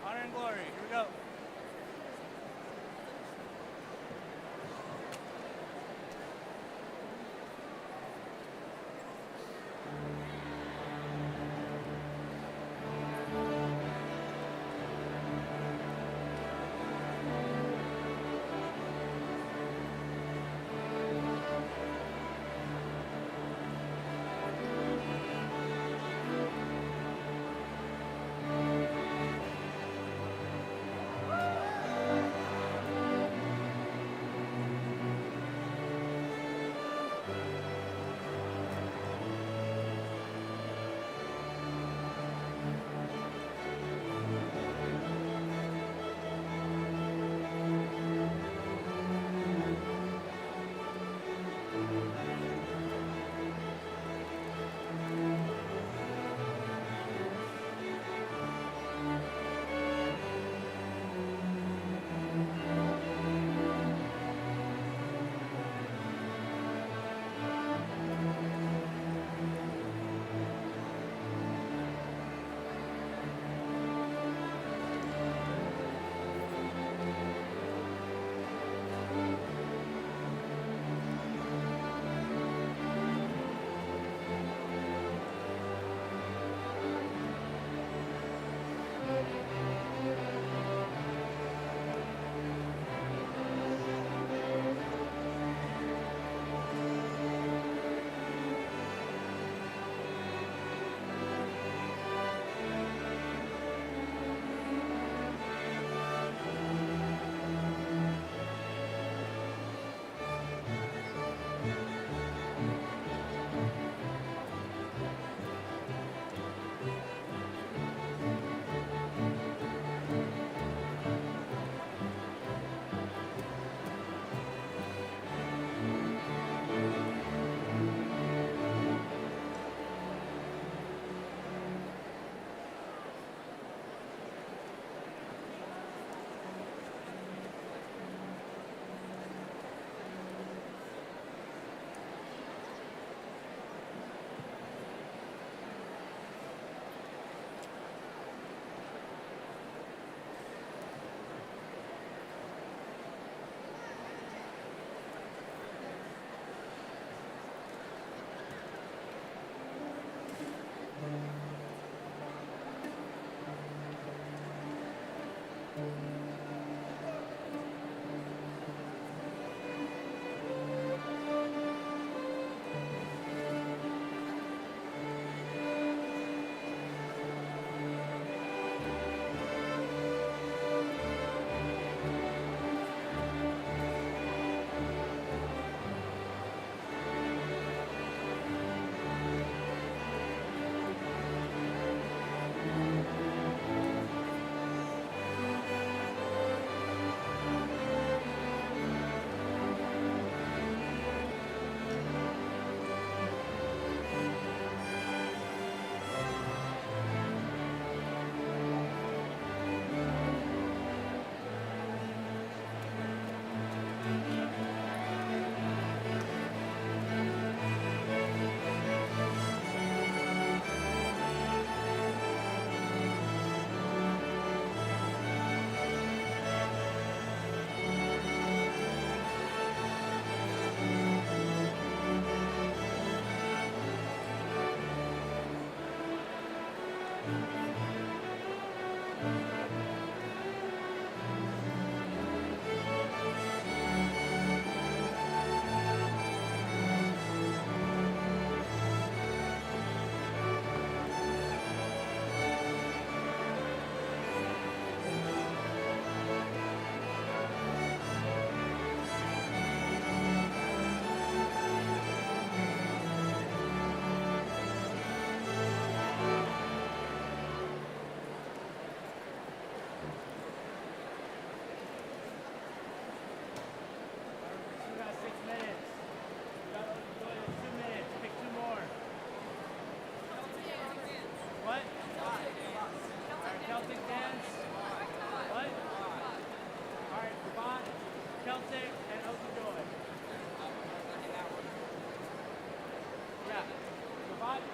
Honor and glory. Here we go.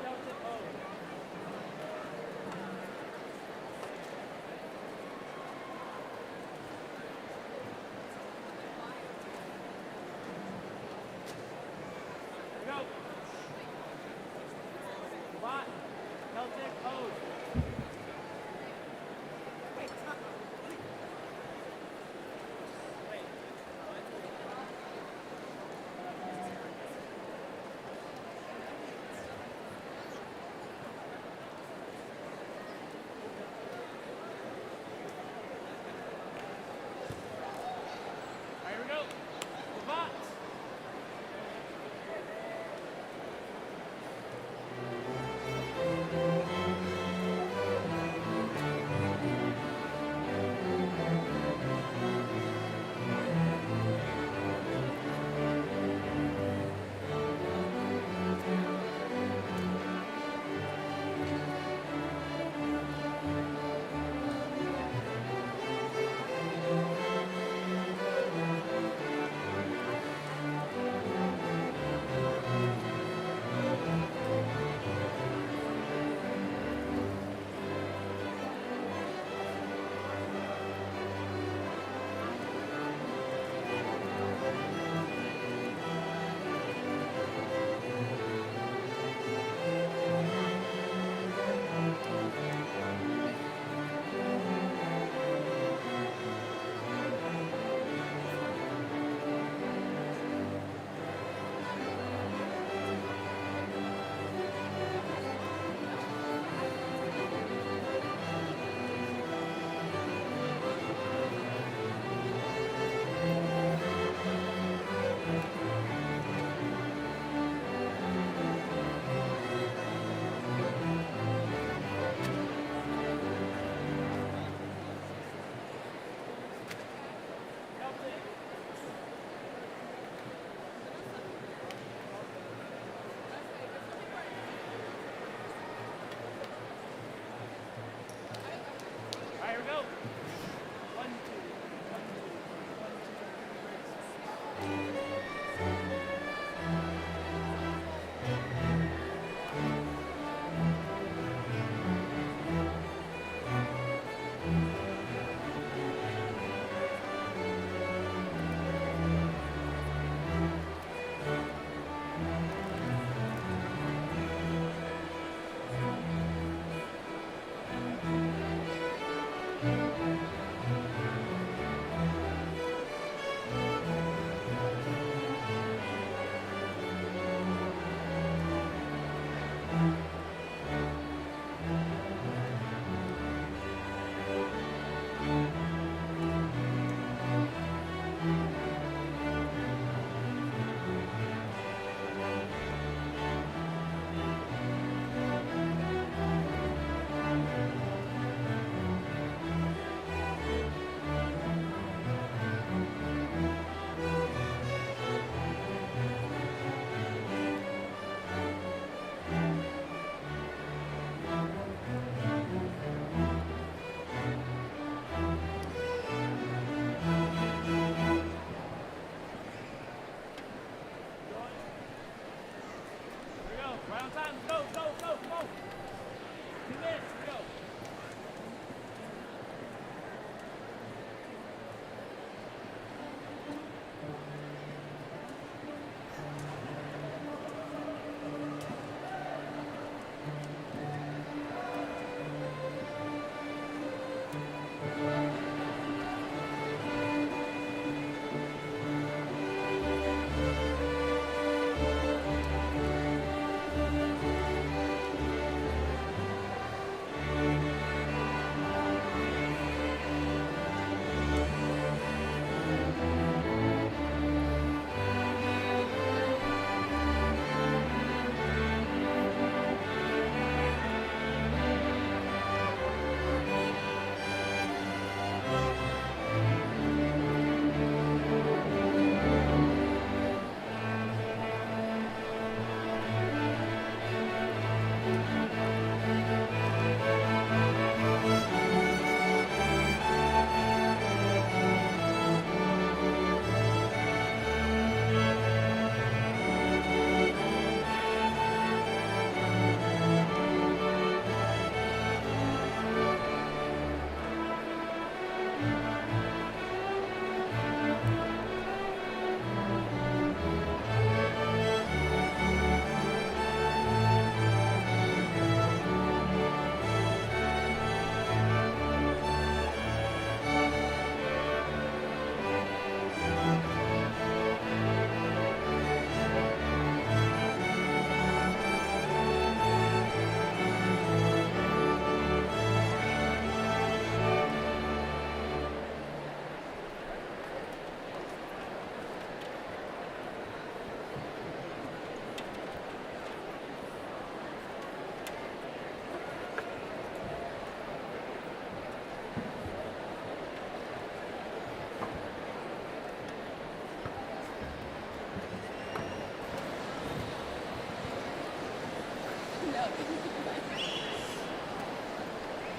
Celtic pose. Here we go. Spot. Celtic pose. Wait, stop. Wait.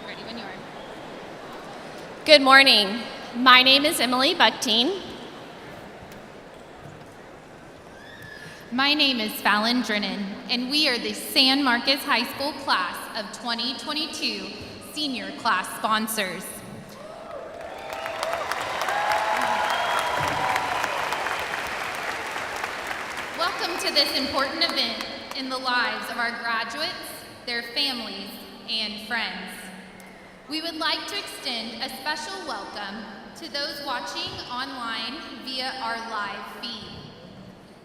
Ready when you are. Good morning. My name is Emily Buckteen. My name is Fallon Drennan, and we are the San Marcos High School class of 2022 senior class sponsors. Welcome to this important event in the lives of our graduates, their families, and friends. We would like to extend a special welcome to those watching online via our live feed,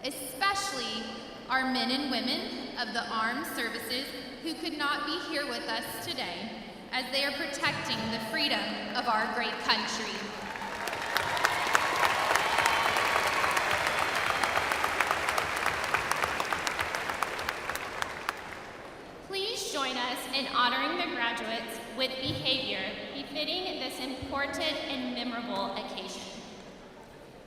especially our men and women of the armed services who could not be here with us today as they are protecting the freedom of our great country. Please join us in honoring the graduates with behavior befitting this important and memorable occasion.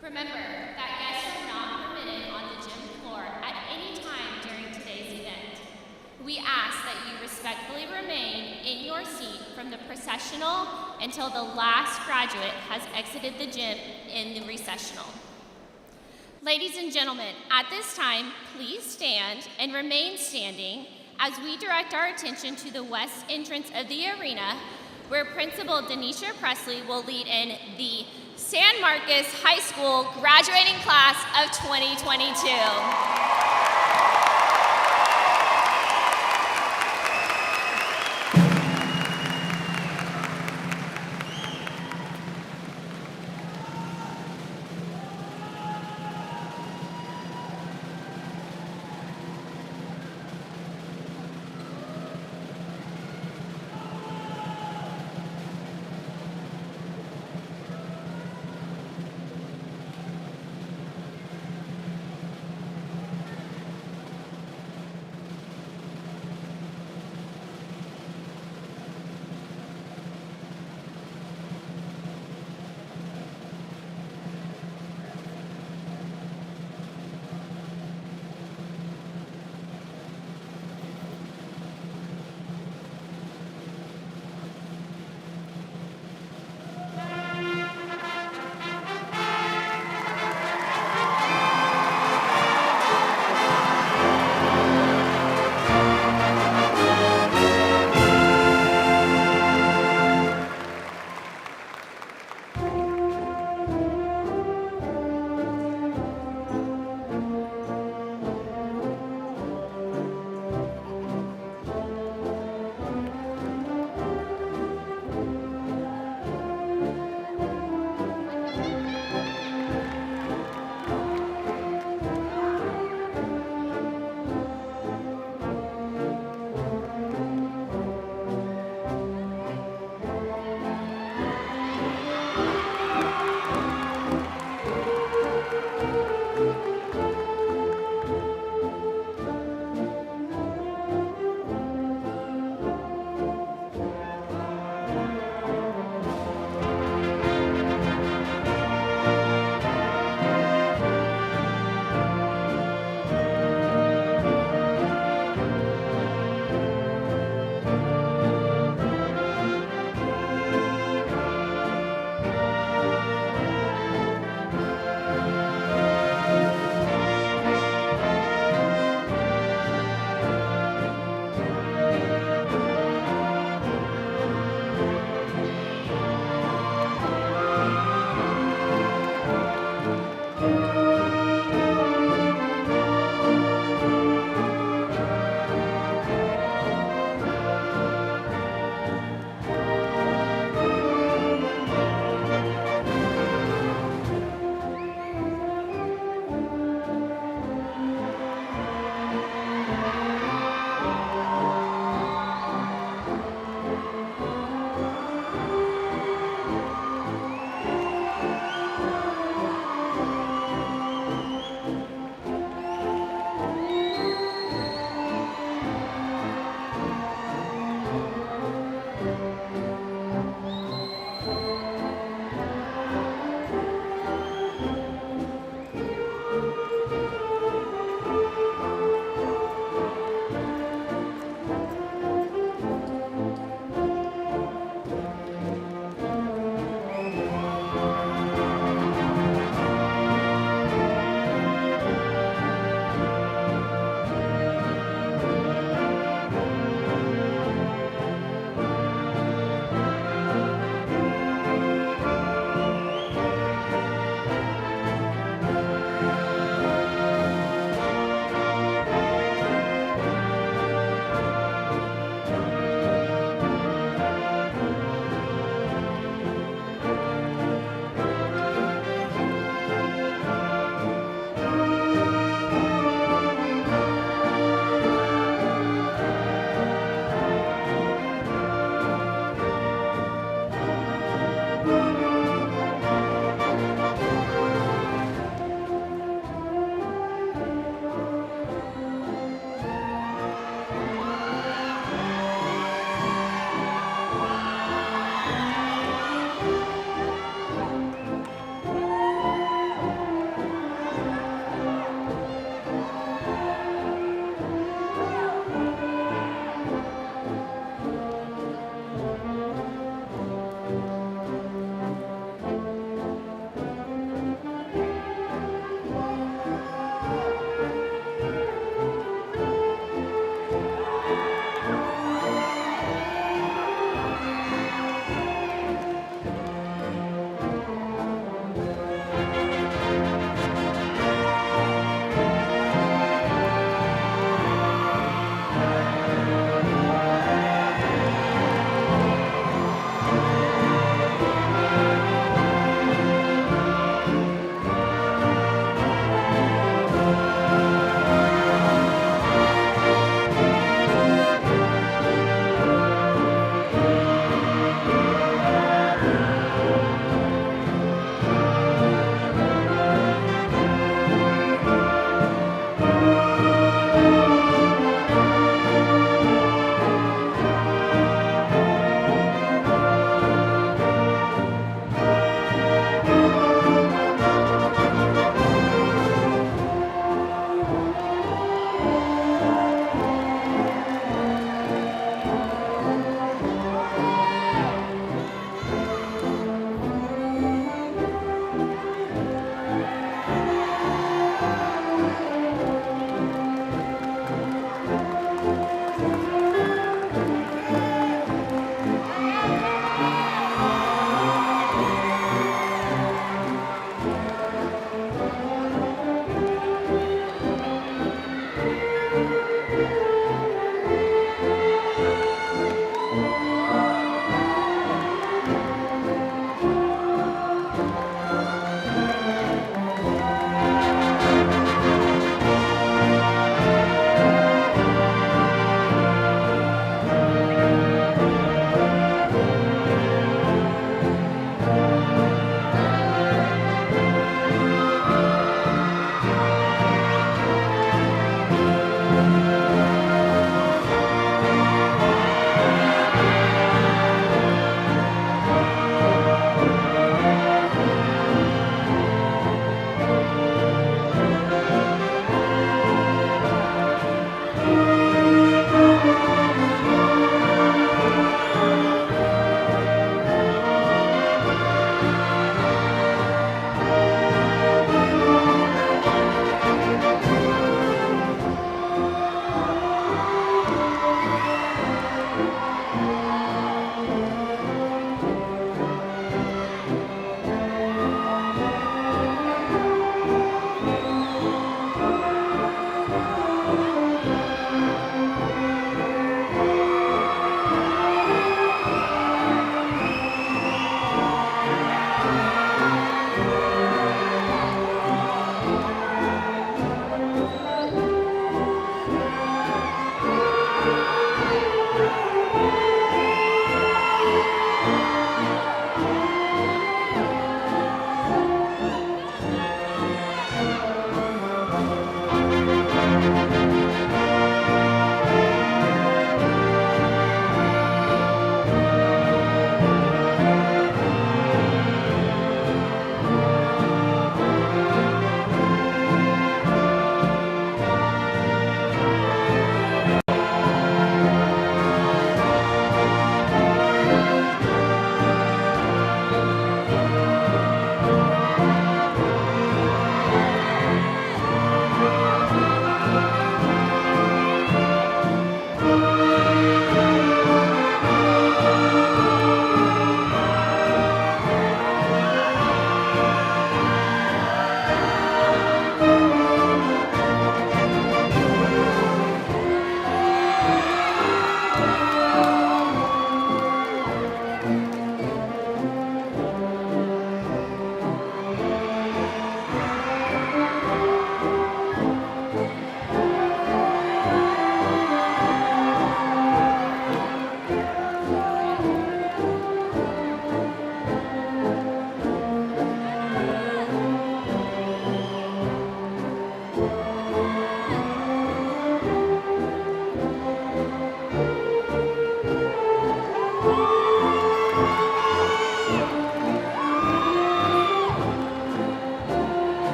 Remember that guests are not permitted on the gym floor at any time during today's event. We ask that you respectfully remain in your seat from the processional until the last graduate has exited the gym in the recessional. Ladies and gentlemen, at this time, please stand and remain standing as we direct our attention to the west entrance of the arena, where Principal Denisha Presley will lead in the San Marcos High School graduating class of 2022.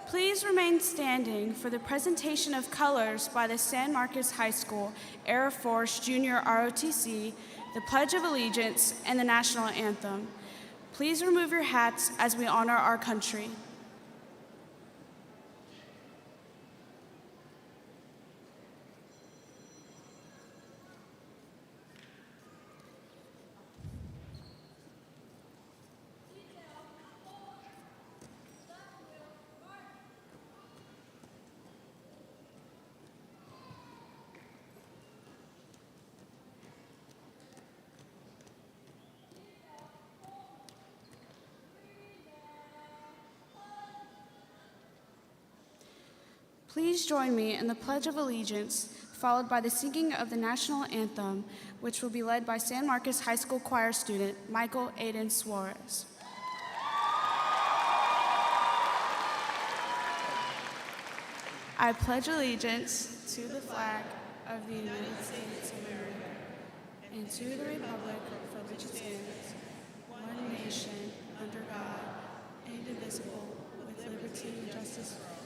Please remain standing for the presentation of colors by the San Marcos High School Air Force Junior ROTC, the Pledge of Allegiance, and the National Anthem. Please remove your hats as we honor our country. Please join me in the Pledge of Allegiance, followed by the singing of the National Anthem, which will be led by San Marcos High School choir student Michael Aiden Suarez. I pledge allegiance to the flag of the United States of America and to the republic for which it stands, one nation, under God, indivisible, with liberty and justice for all.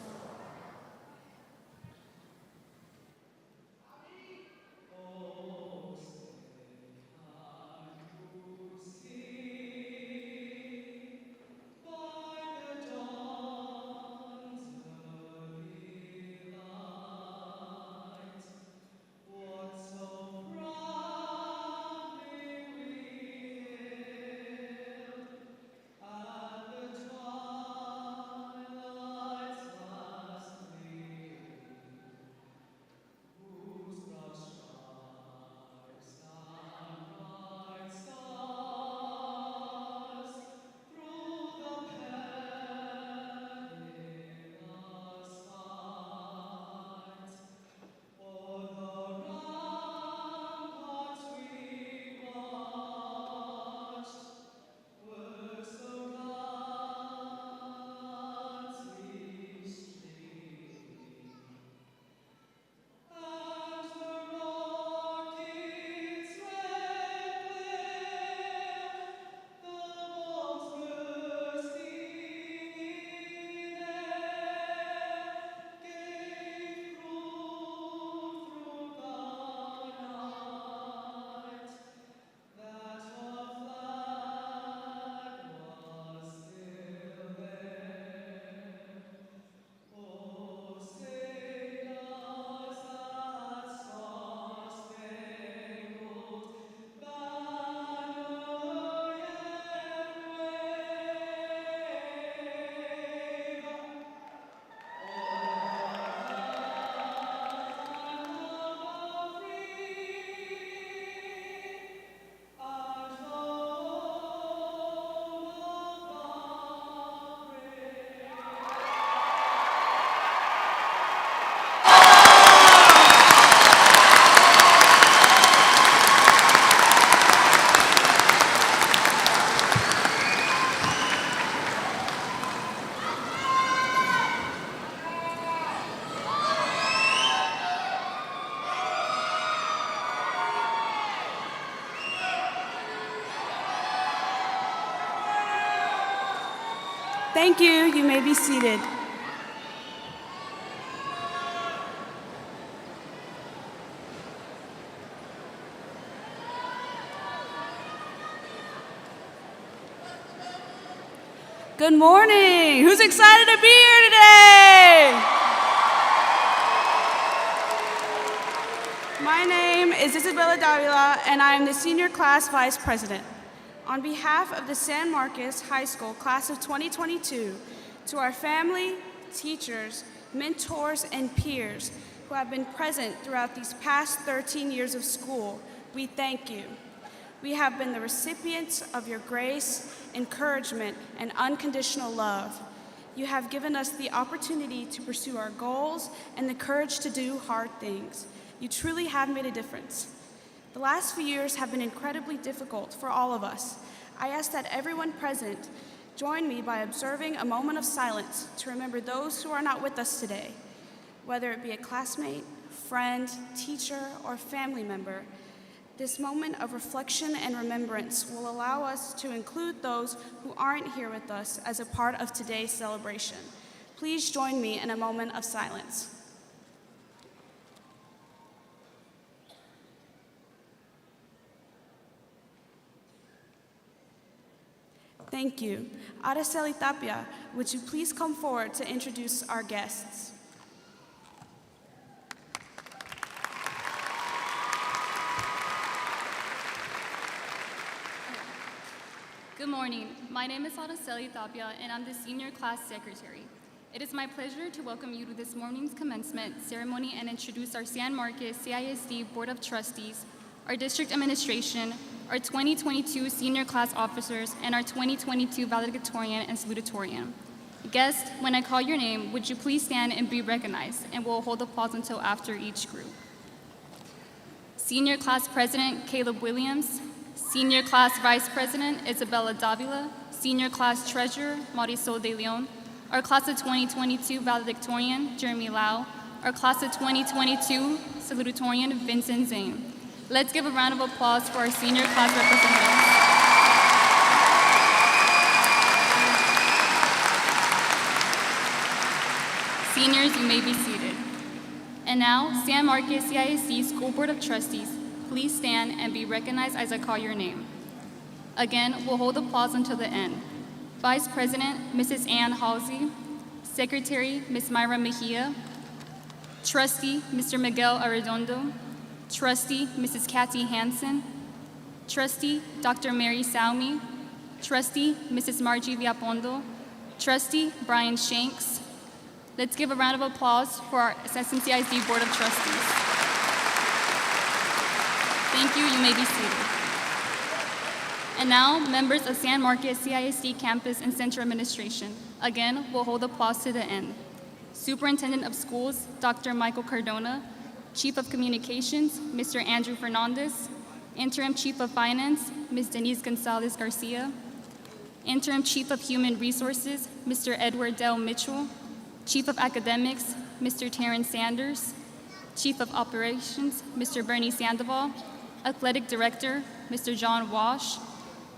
Thank you. You may be seated. Good morning. Who's excited to be here today? My name is Isabella Davila, and I am the Senior Class Vice President. On behalf of the San Marcos High School Class of 2022, to our family, teachers, mentors, and peers who have been present throughout these past 13 years of school, we thank you. We have been the recipients of your grace, encouragement, and unconditional love. You have given us the opportunity to pursue our goals and the courage to do hard things. You truly have made a difference. The last few years have been incredibly difficult for all of us. I ask that everyone present join me by observing a moment of silence to remember those who are not with us today, whether it be a classmate, friend, teacher, or family member. This moment of reflection and remembrance will allow us to include those who aren't here with us as a part of today's celebration. Please join me in a moment of silence. Thank you. Araceli Tapia, would you please come forward to introduce our guests? Good morning. My name is Araceli Tapia, and I'm the senior class secretary. It is my pleasure to welcome you to this morning's commencement ceremony and introduce our San Marcos CISD Board of Trustees, our district administration, our 2022 senior class officers, and our 2022 valedictorian and salutatorian. Guests, when I call your name, would you please stand and be recognized, and we'll hold applause until after each group. Senior Class President Caleb Williams, Senior Class Vice President Isabella Davila, Senior Class Treasurer Marisol De Leon, our Class of 2022 valedictorian Jeremy Lau, our Class of 2022 salutatorian Vincent Zane. Let's give a round of applause for our senior class representatives. Seniors, you may be seated. And now, San Marcos CISD School Board of Trustees, please stand and be recognized as I call your name. Again, we'll hold applause until the end. Vice President, Mrs. Ann Halsey, Secretary, Ms. Myra Mejia, Trustee, Mr. Miguel Arredondo, Trustee, Mrs. Kathy Hansen, Trustee, Dr. Mary Salmi, Trustee, Mrs. Margie Viapondo, Trustee, Brian Shanks. Let's give a round of applause for our SMCISD Board of Trustees. Thank you. You may be seated. And now, members of San Marcos CISD Campus and Center Administration. Again, we'll hold applause to the end. Superintendent of Schools, Dr. Michael Cardona, Chief of Communications, Mr. Andrew Fernandez, Interim Chief of Finance, Ms. Denise Gonzalez Garcia, Interim Chief of Human Resources, Mr. Edward Dell Mitchell, Chief of Academics, Mr. Terrence Sanders, Chief of Operations, Mr. Bernie Sandoval, Athletic Director, Mr. John Walsh,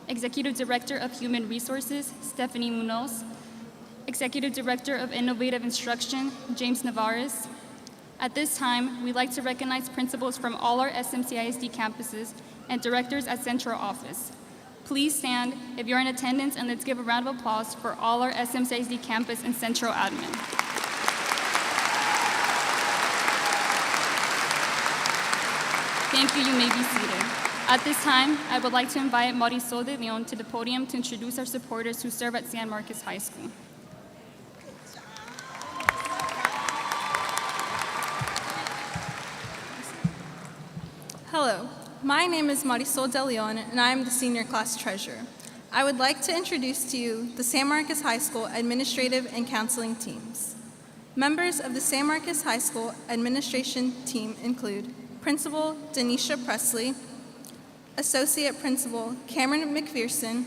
Executive Director of Human Resources, Stephanie Munoz, Executive Director of Innovative Instruction, James Navarez. At this time, we'd like to recognize principals from all our SMCISD campuses and directors at Central Office. Please stand if you're in attendance, and let's give a round of applause for all our SMCISD campus and Central admin. Thank you. You may be seated. At this time, I would like to invite Marisol De Leon to the podium to introduce our supporters who serve at San Marcos High School. Hello, my name is Marisol De Leon, and I am the senior class treasurer. I would like to introduce to you the San Marcos High School administrative and counseling teams. Members of the San Marcos High School administration team include Principal Denisha Presley, Associate Principal Cameron McPherson,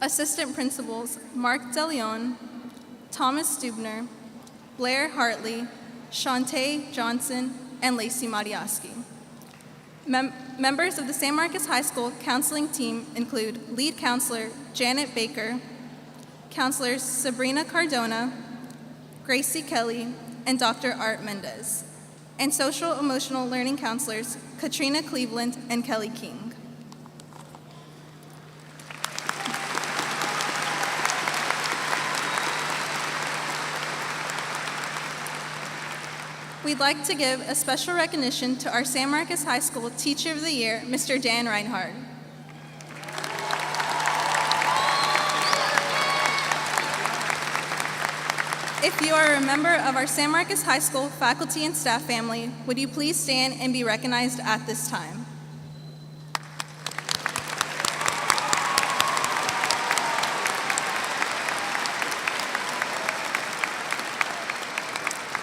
Assistant Principals Mark De Leon, Thomas Stubner, Blair Hartley, Shantae Johnson, and Lacey Madiaski. Members of the San Marcos High School counseling team include lead counselor Janet Baker, counselors Sabrina Cardona, Gracie Kelly, and Dr. Art Mendez, and social emotional learning counselors Katrina Cleveland and Kelly King. We'd like to give a special recognition to our San Marcos High School Teacher of the Year, Mr. Dan Reinhardt. If you are a member of our San Marcos High School faculty and staff family, would you please stand and be recognized at this time?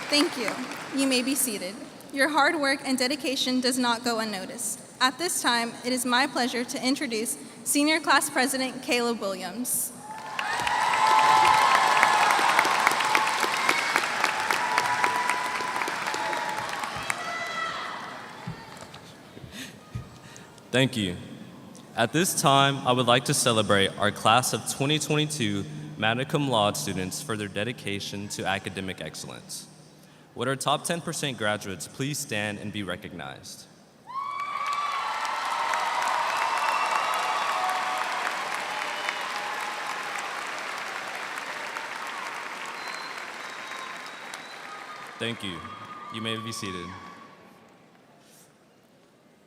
Thank you. You may be seated. Your hard work and dedication does not go unnoticed. At this time, it is my pleasure to introduce Senior Class President Caleb Williams. Thank you. At this time, I would like to celebrate our class of 2022 magna cum laude students for their dedication to academic excellence. Would our top 10% graduates please stand and be recognized? Thank you. You may be seated.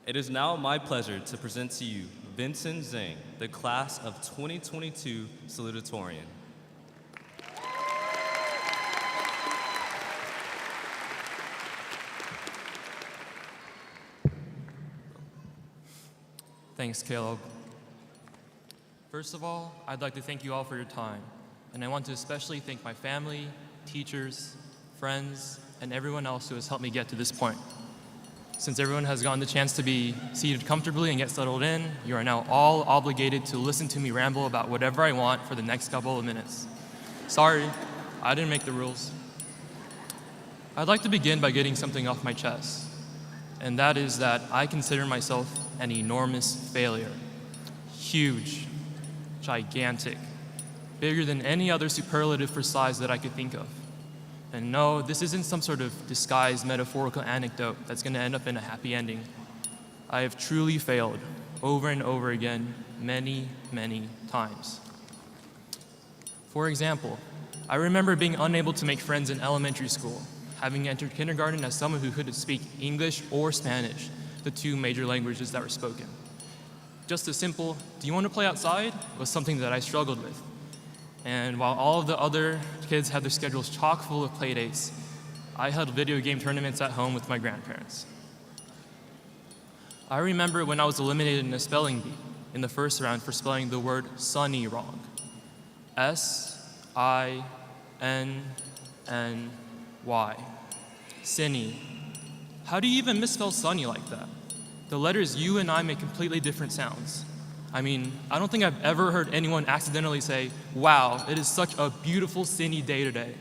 It is now my pleasure to present to you Vincent Zhang, the class of 2022 salutatorian. Thanks, Caleb. First of all, I'd like to thank you all for your time, and I want to especially thank my family, teachers, friends, and everyone else who has helped me get to this point. Since everyone has gotten the chance to be seated comfortably and get settled in, you are now all obligated to listen to me ramble about whatever I want for the next couple of minutes. Sorry, I didn't make the rules. I'd like to begin by getting something off my chest, and that is that I consider myself an enormous failure. Huge, gigantic, bigger than any other superlative for size that I could think of. And no, this isn't some sort of disguised metaphorical anecdote that's going to end up in a happy ending. I have truly failed over and over again, many, many times. For example, I remember being unable to make friends in elementary school, having entered kindergarten as someone who couldn't speak English or Spanish, the two major languages that were spoken. Just a simple, "Do you want to play outside?" was something that I struggled with. And while all of the other kids had their schedules chock full of play dates, I held video game tournaments at home with my grandparents. I remember when I was eliminated in a spelling bee in the first round for spelling the word sunny wrong. S-I-N-N-Y. Sinny. How do you even misspell sunny like that? The letters U and I make completely different sounds. I mean, I don't think I've ever heard anyone accidentally say, "Wow, it is such a beautiful sunny day today."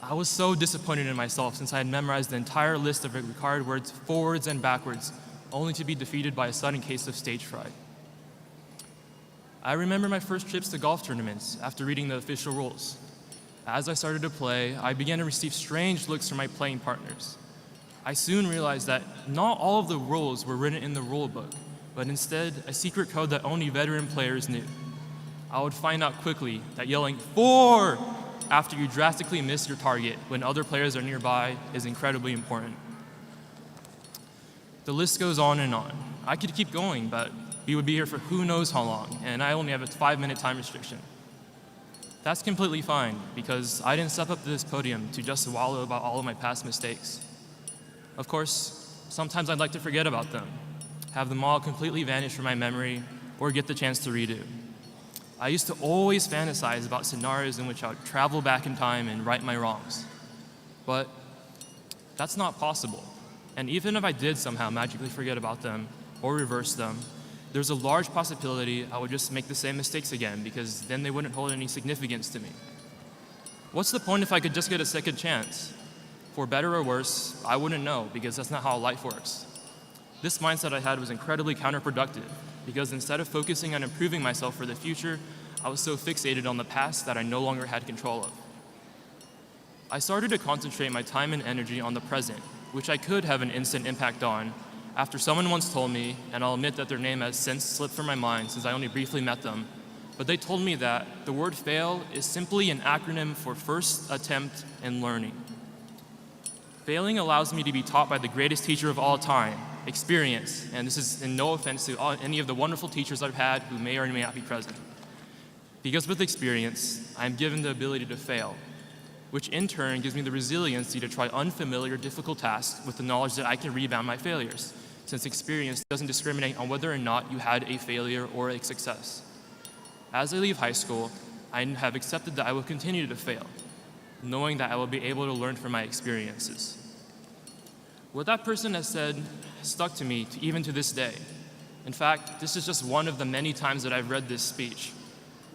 I was so disappointed in myself since I had memorized the entire list of required words forwards and backwards, only to be defeated by a sudden case of stage fright. I remember my first trips to golf tournaments after reading the official rules. As I started to play, I began to receive strange looks from my playing partners. I soon realized that not all of the rules were written in the rule book, but instead a secret code that only veteran players knew. I would find out quickly that yelling "4" after you drastically miss your target when other players are nearby is incredibly important. The list goes on and on. I could keep going, but we would be here for who knows how long, and I only have a 5-minute time restriction. That's completely fine, because I didn't step up to this podium to just wallow about all of my past mistakes. Of course, sometimes I'd like to forget about them, have them all completely vanish from my memory, or get the chance to redo. I used to always fantasize about scenarios in which I would travel back in time and right my wrongs. But that's not possible. And even if I did somehow magically forget about them or reverse them, there's a large possibility I would just make the same mistakes again, because then they wouldn't hold any significance to me. What's the point if I could just get a second chance? For better or worse, I wouldn't know, because that's not how life works. This mindset I had was incredibly counterproductive, because instead of focusing on improving myself for the future, I was so fixated on the past that I no longer had control of. I started to concentrate my time and energy on the present, which I could have an instant impact on, after someone once told me, and I'll admit that their name has since slipped from my mind since I only briefly met them, but they told me that the word fail is simply an acronym for first attempt in learning. Failing allows me to be taught by the greatest teacher of all time, experience, and this is in no offense to any of the wonderful teachers I've had who may or may not be present. Because with experience, I'm given the ability to fail, which in turn gives me the resiliency to try unfamiliar, difficult tasks with the knowledge that I can rebound my failures, since experience doesn't discriminate on whether or not you had a failure or a success. As I leave high school, I have accepted that I will continue to fail, knowing that I will be able to learn from my experiences. What that person has said stuck to me even to this day. In fact, this is just one of the many times that I've read this speech.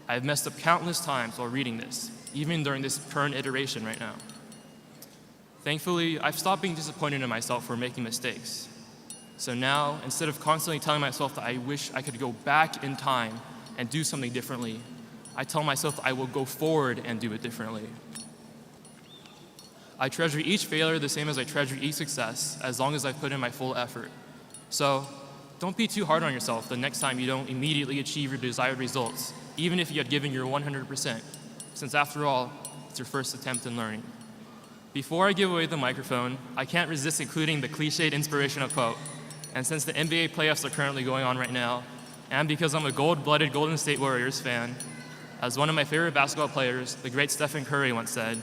I've messed up countless times while reading this, even during this current iteration right now. Thankfully, I've stopped being disappointed in myself for making mistakes. So now, instead of constantly telling myself that I wish I could go back in time and do something differently, I tell myself I will go forward and do it differently. I treasure each failure the same as I treasure each success, as long as I put in my full effort. So, don't be too hard on yourself the next time you don't immediately achieve your desired results, even if you had given your 100%, since after all, it's your first attempt in learning. Before I give away the microphone, I can't resist including the cliched inspirational quote. And since the NBA playoffs are currently going on right now, and because I'm a gold-blooded Golden State Warriors fan, as one of my favorite basketball players, the great Stephen Curry, once said,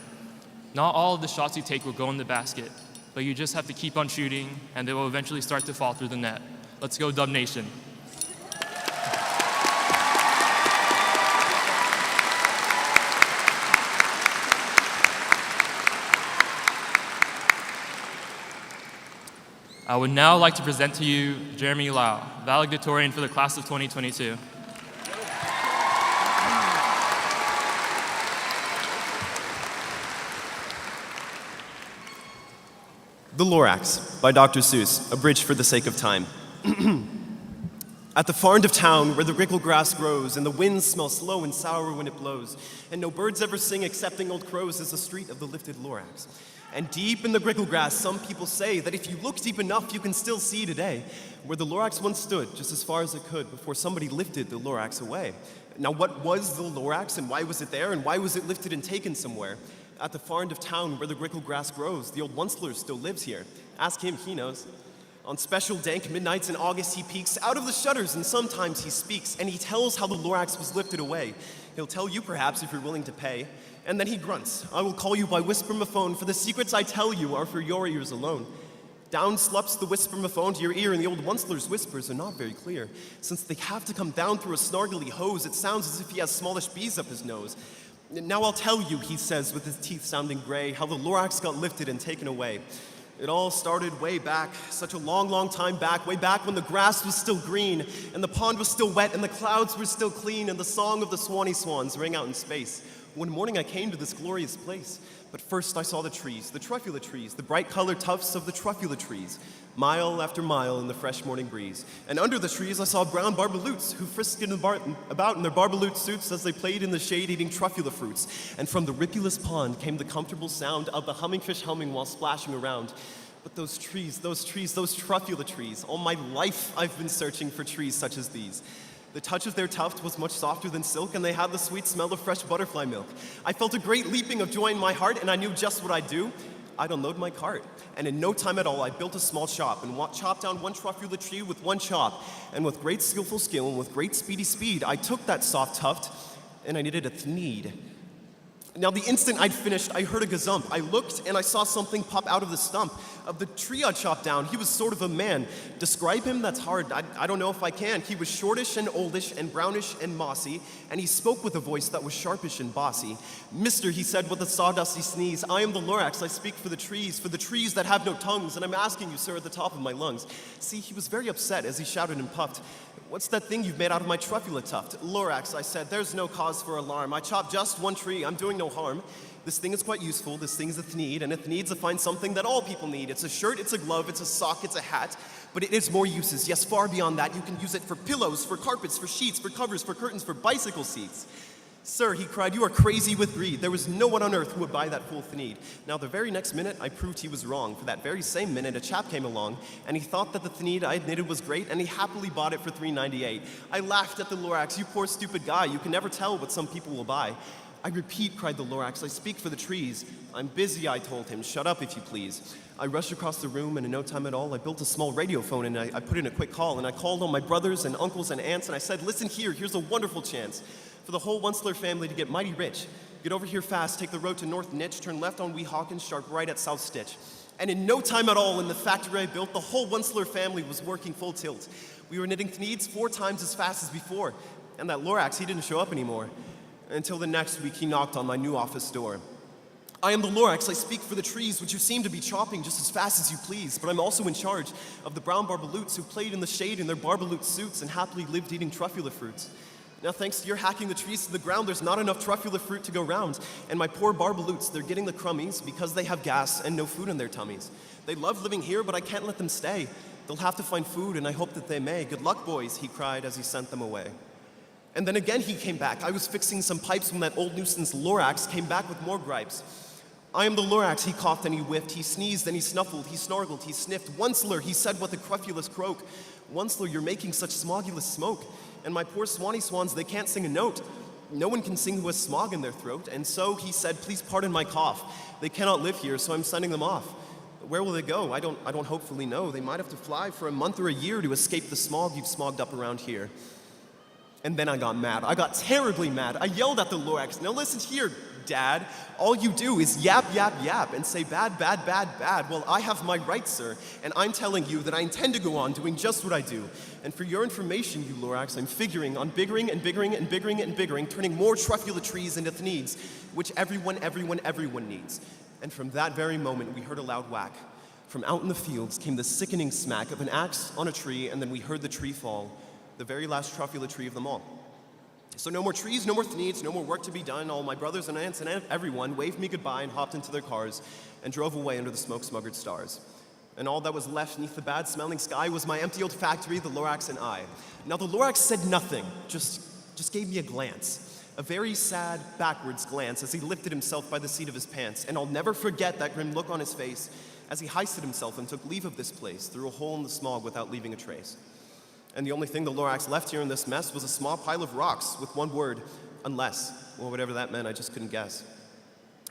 "Not all of the shots you take will go in the basket, but you just have to keep on shooting, and they will eventually start to fall through the net." Let's go, Dub Nation. I would now like to present to you Jeremy Lau, valedictorian for the class of 2022. The Lorax by Dr. Seuss, abridged for the sake of time. At the far end of town, where the grickle grass grows, and the winds smell slow and sour when it blows, and no birds ever sing excepting old crows, is the street of the lifted Lorax. And deep in the grickle grass, some people say that if you look deep enough, you can still see today where the Lorax once stood, just as far as it could, before somebody lifted the Lorax away. Now, what was the Lorax, and why was it there, and why was it lifted and taken somewhere? At the far end of town, where the grickle grass grows, the old Onceler still lives here. Ask him, he knows. On special dank midnights in August, he peeks out of the shutters, and sometimes he speaks, and he tells how the Lorax was lifted away. He'll tell you, perhaps, if you're willing to pay. And then he grunts, "I will call you by whisper-mophone, for the secrets I tell you are for your ears alone." Down slups the whisper-mophone to your ear, and the old Onceler's whispers are not very clear. Since they have to come down through a snargly hose, it sounds as if he has smallish bees up his nose. "Now I'll tell you," he says, with his teeth sounding gray, "how the Lorax got lifted and taken away. It all started way back, such a long, long time back, way back when the grass was still green, and the pond was still wet, and the clouds were still clean, and the song of the Swanee Swans rang out in space. One morning I came to this glorious place, but first I saw the trees, the truffula trees, the bright-colored tufts of the truffula trees, mile after mile in the fresh morning breeze. And under the trees I saw brown barbaloots, who frisked about in their barbaloot suits as they played in the shade eating truffula fruits. And from the ripulous pond came the comfortable sound of the humming fish humming while splashing around. But those trees, those truffula trees, all my life I've been searching for trees such as these. The touch of their tuft was much softer than silk, and they had the sweet smell of fresh butterfly milk. I felt a great leaping of joy in my heart, and I knew just what I'd do. I'd unload my cart, and in no time at all, I built a small shop and chopped down one truffula tree with one chop. And with great skillful skill and with great speedy speed, I took that soft tuft, and I knitted a thneed. Now, the instant I'd finished, I heard a gazump. I looked, and I saw something pop out of the stump of the tree I'd chopped down. He was sort of a man. Describe him? That's hard. I don't know if I can. He was shortish and oldish and brownish and mossy, and he spoke with a voice that was sharpish and bossy. "Mister," he said with a sawdusty sneeze, "I am the Lorax. I speak for the trees that have no tongues, and I'm asking you, sir, at the top of my lungs." See, he was very upset as he shouted and puffed. "What's that thing you've made out of my truffula tuft?" "Lorax," I said. "There's no cause for alarm. I chopped just one tree. I'm doing no harm. This thing is quite useful. This thing is a thneed, and a thneed's a fine something that all people need. It's a shirt, it's a glove, it's a sock, it's a hat. But it is more uses. Yes, far beyond that. You can use it for pillows, for carpets, for sheets, for covers, for curtains, for bicycle seats." "Sir," he cried, "you are crazy with greed. There was no one on earth who would buy that full thneed." Now, the very next minute, I proved he was wrong. For that very same minute, a chap came along, and he thought that the thneed I had knitted was great, and he happily bought it for $3.98. I laughed at the Lorax. "You poor stupid guy. You can never tell what some people will buy." "I repeat," cried the Lorax, "I speak for the trees." "I'm busy," I told him. "Shut up, if you please." I rushed across the room, and in no time at all, I built a small radio phone, and I put in a quick call, and I called on my brothers and uncles and aunts, and I said, "Listen here, here's a wonderful chance for the whole Onceler family to get mighty rich. Get over here fast, take the road to North Nitch, turn left on Weehawken, sharp right at South Stitch." And in no time at all, in the factory I built, the whole Onceler family was working full tilt. We were knitting thneeds 4 times as fast as before, and that Lorax, he didn't show up anymore. Until the next week, he knocked on my new office door. "I am the Lorax. I speak for the trees, which you seem to be chopping just as fast as you please. But I'm also in charge of the brown barbaloots who played in the shade in their barbaloot suits and happily lived eating truffula fruits. Now, thanks to your hacking the trees to the ground, there's not enough truffula fruit to go round. And my poor barbaloots, they're getting the crummies because they have gas and no food in their tummies. They love living here, but I can't let them stay. They'll have to find food, and I hope that they may. Good luck, boys," he cried as he sent them away. And then again he came back. I was fixing some pipes when that old nuisance Lorax came back with more gripes. I am the Lorax, he coughed and he whiffed, he sneezed and he snuffled, he snargled, he sniffed. Onceler, he said with a crufulous croak, Onceler, you're making such smogulous smoke. And my poor swanny swans, they can't sing a note. No one can sing who has smog in their throat. And so he said, please pardon my cough. They cannot live here, so I'm sending them off. Where will they go? I don't hopefully know. They might have to fly for a month or a year to escape the smog you've smogged up around here. And then I got mad. I got terribly mad. I yelled at the Lorax, now listen here, Dad. All you do is yap, yap, yap, and say bad, bad, bad, bad. Well, I have my rights, sir, and I'm telling you that I intend to go on doing just what I do. And for your information, you Lorax, I'm figuring on biggering and biggering and biggering and biggering, turning more truffula trees into thneeds, which everyone needs. And from that very moment, we heard a loud whack. From out in the fields came the sickening smack of an axe on a tree, and then we heard the tree fall, the very last truffula tree of them all. So no more trees, no more thneeds, no more work to be done. All my brothers and aunts and everyone waved me goodbye and hopped into their cars and drove away under the smoke-smuggered stars. And all that was left beneath the bad-smelling sky was my empty old factory, the Lorax and I. Now the Lorax said nothing, just gave me a glance. A very sad, backwards glance as he lifted himself by the seat of his pants. And I'll never forget that grim look on his face as he hoisted himself and took leave of this place through a hole in the smog without leaving a trace. And the only thing the Lorax left here in this mess was a small pile of rocks with one word, unless, or whatever that meant, I just couldn't guess.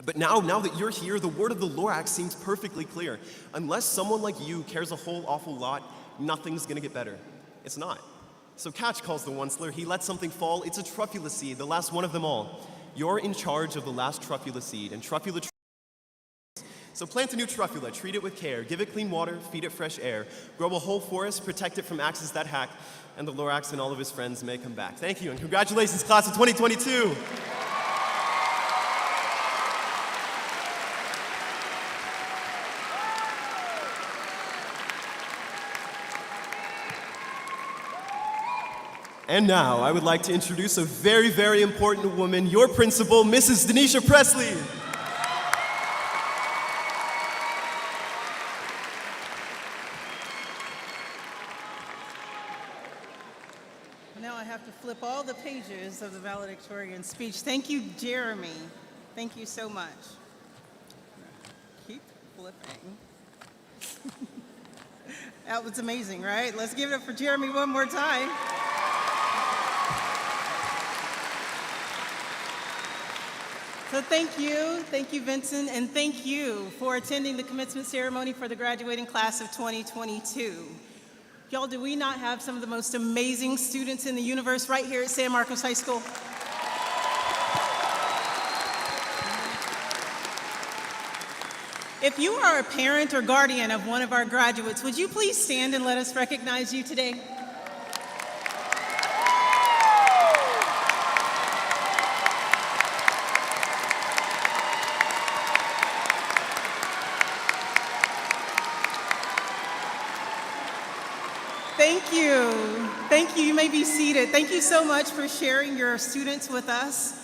But now that you're here, the word of the Lorax seems perfectly clear. Unless someone like you cares a whole awful lot, nothing's gonna get better. It's not. So Catch calls the Onceler, he lets something fall, it's a truffula seed, the last one of them all. You're in charge of the last truffula seed, and truffula so plant a new truffula, treat it with care, give it clean water, feed it fresh air, grow a whole forest, protect it from axes that hack, and the Lorax and all of his friends may come back. Thank you, and congratulations, class of 2022. And now, I would like to introduce a very, very important woman, your principal, Mrs. Denisha Presley. Now I have to flip all the pages of the valedictorian speech. Thank you, Jeremy. Thank you so much. Keep flipping. That was amazing, right? Let's give it up for Jeremy one more time. So thank you, Vincent, and thank you for attending the commencement ceremony for the graduating class of 2022. Y'all, do we not have some of the most amazing students in the universe right here at San Marcos High School? If you are a parent or guardian of one of our graduates, would you please stand and let us recognize you today? Thank you. Thank you. You may be seated. Thank you so much for sharing your students with us.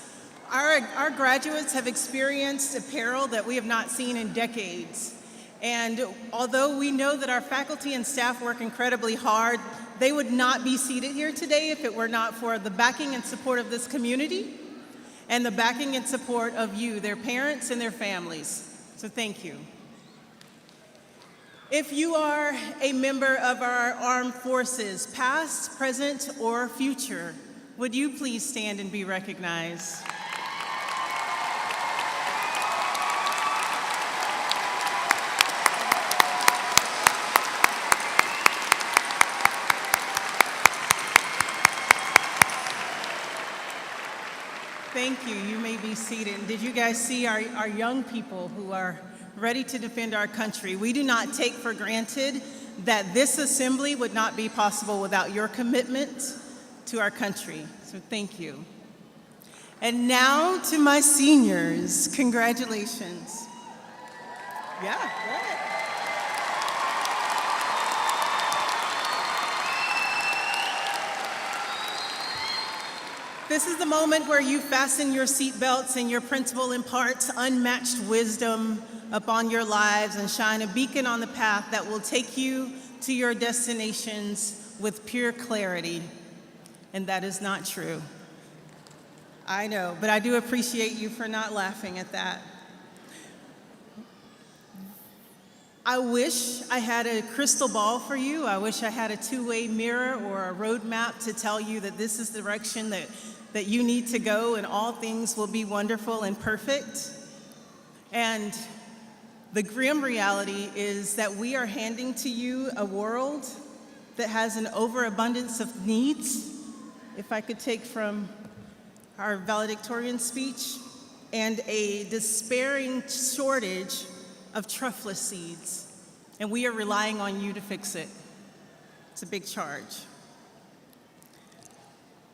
Our graduates have experienced a peril that we have not seen in decades. And although we know that our faculty and staff work incredibly hard, they would not be seated here today if it were not for the backing and support of this community and the backing and support of you, their parents and their families. So thank you. If you are a member of our armed forces, past, present, or future, would you please stand and be recognized? Thank you. You may be seated. Did you guys see our young people who are ready to defend our country? We do not take for granted that this assembly would not be possible without your commitment to our country. So thank you. And now to my seniors, congratulations. Yeah, go ahead. This is the moment where you fasten your seatbelts and your principal imparts unmatched wisdom upon your lives and shine a beacon on the path that will take you to your destinations with pure clarity. And that is not true. I know, but I do appreciate you for not laughing at that. I wish I had a crystal ball for you. I wish I had a two-way mirror or a roadmap to tell you that this is the direction that you need to go and all things will be wonderful and perfect. And the grim reality is that we are handing to you a world that has an overabundance of needs, if I could take from our valedictorian speech, and a despairing shortage of truffle seeds. And we are relying on you to fix it. It's a big charge.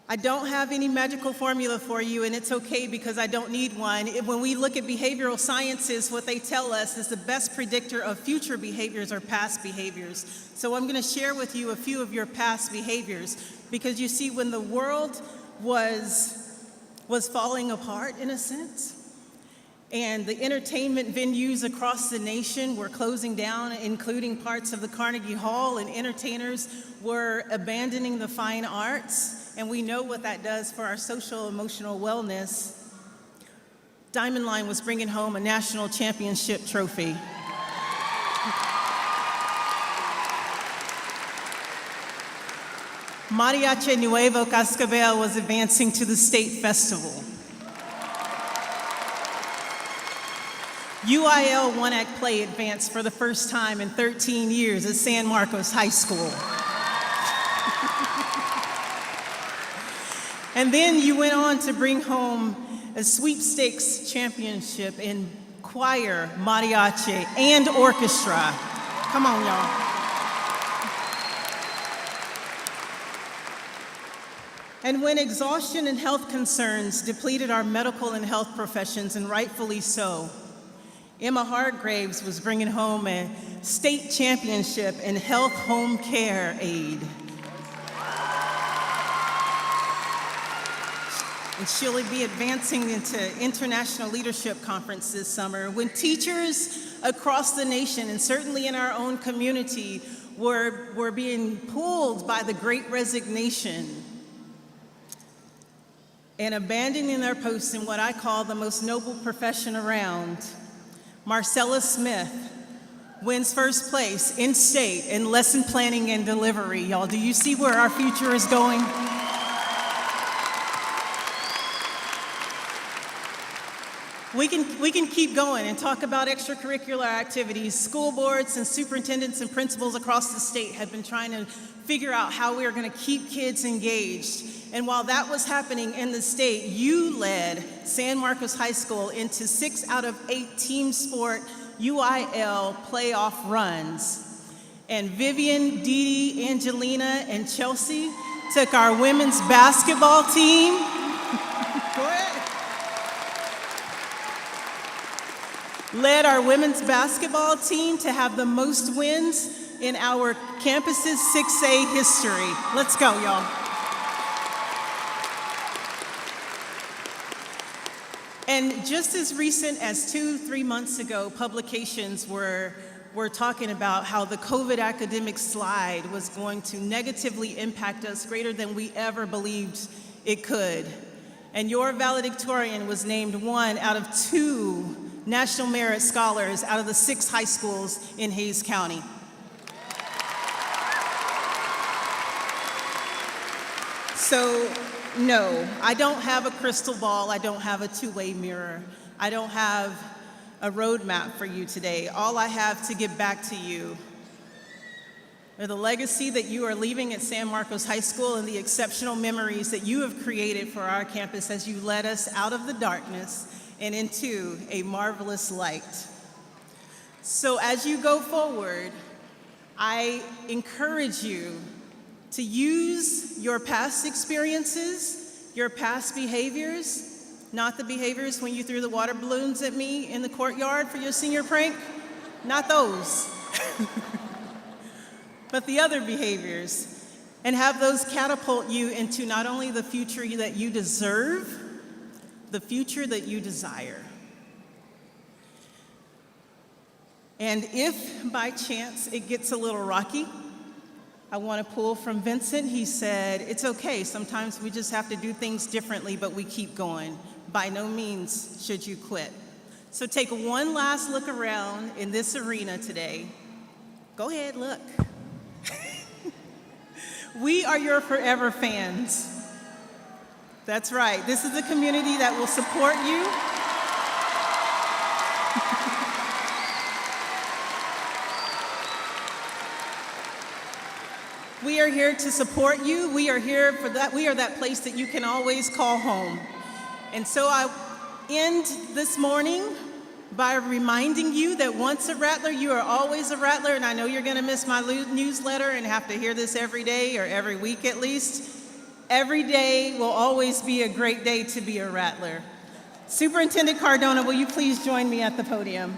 I don't have any magical formula for you, and it's okay because I don't need one. When we look at behavioral sciences, what they tell us is the best predictor of future behaviors are past behaviors. So I'm going to share with you a few of your past behaviors, because you see, when the world was falling apart in a sense, and the entertainment venues across the nation were closing down, including parts of the Carnegie Hall, and entertainers were abandoning the fine arts, and we know what that does for our social emotional wellness, Diamond Line was bringing home a national championship trophy. Mariachi Nuevo Cascabel was advancing to the state festival. UIL one-act play advanced for the first time in 13 years at San Marcos High School. And then you went on to bring home a sweepstakes championship in choir, mariachi, and orchestra. Come on, y'all. And when exhaustion and health concerns depleted our medical and health professions, and rightfully so, Emma Hargraves was bringing home a state championship in health home care aid. And she'll be advancing into International Leadership Conference this summer. When teachers across the nation, and certainly in our own community, were being pulled by the Great Resignation and abandoning their posts in what I call the most noble profession around, Marcella Smith wins first place in state in lesson planning and delivery. Y'all, do you see where our future is going? We can keep going and talk about extracurricular activities. School boards and superintendents and principals across the state have been trying to figure out how we are going to keep kids engaged. And while that was happening in the state, you led San Marcos High School into 6 out of 8 team sport UIL playoff runs. And Vivian, Dee Dee, Angelina, and Chelsea took our women's basketball team. Go ahead. Led our women's basketball team to have the most wins in our campus's 6A history. Let's go, y'all. And just as recent as 2-3 months ago, publications were talking about how the COVID academic slide was going to negatively impact us greater than we ever believed it could. And your valedictorian was named 1 out of 2 National Merit Scholars out of the 6 high schools in Hays County. So, no, I don't have a crystal ball. I don't have a two-way mirror. I don't have a roadmap for you today. All I have to give back to you are the legacy that you are leaving at San Marcos High School and the exceptional memories that you have created for our campus as you led us out of the darkness and into a marvelous light. So as you go forward, I encourage you to use your past experiences, your past behaviors, not the behaviors when you threw the water balloons at me in the courtyard for your senior prank, not those, but the other behaviors, and have those catapult you into not only the future that you deserve, the future that you desire. And if by chance it gets a little rocky, I want to pull from Vincent. He said, it's okay, sometimes we just have to do things differently, but we keep going. By no means should you quit. So take one last look around in this arena today. Go ahead, look. We are your forever fans. That's right, this is a community that will support you. We are here to support you. We are here for that. We are that place that you can always call home. And so I end this morning by reminding you that once a Rattler, you are always a Rattler. And I know you're going to miss my newsletter and have to hear this every day or every week at least. Every day will always be a great day to be a Rattler. Superintendent Cardona, will you please join me at the podium?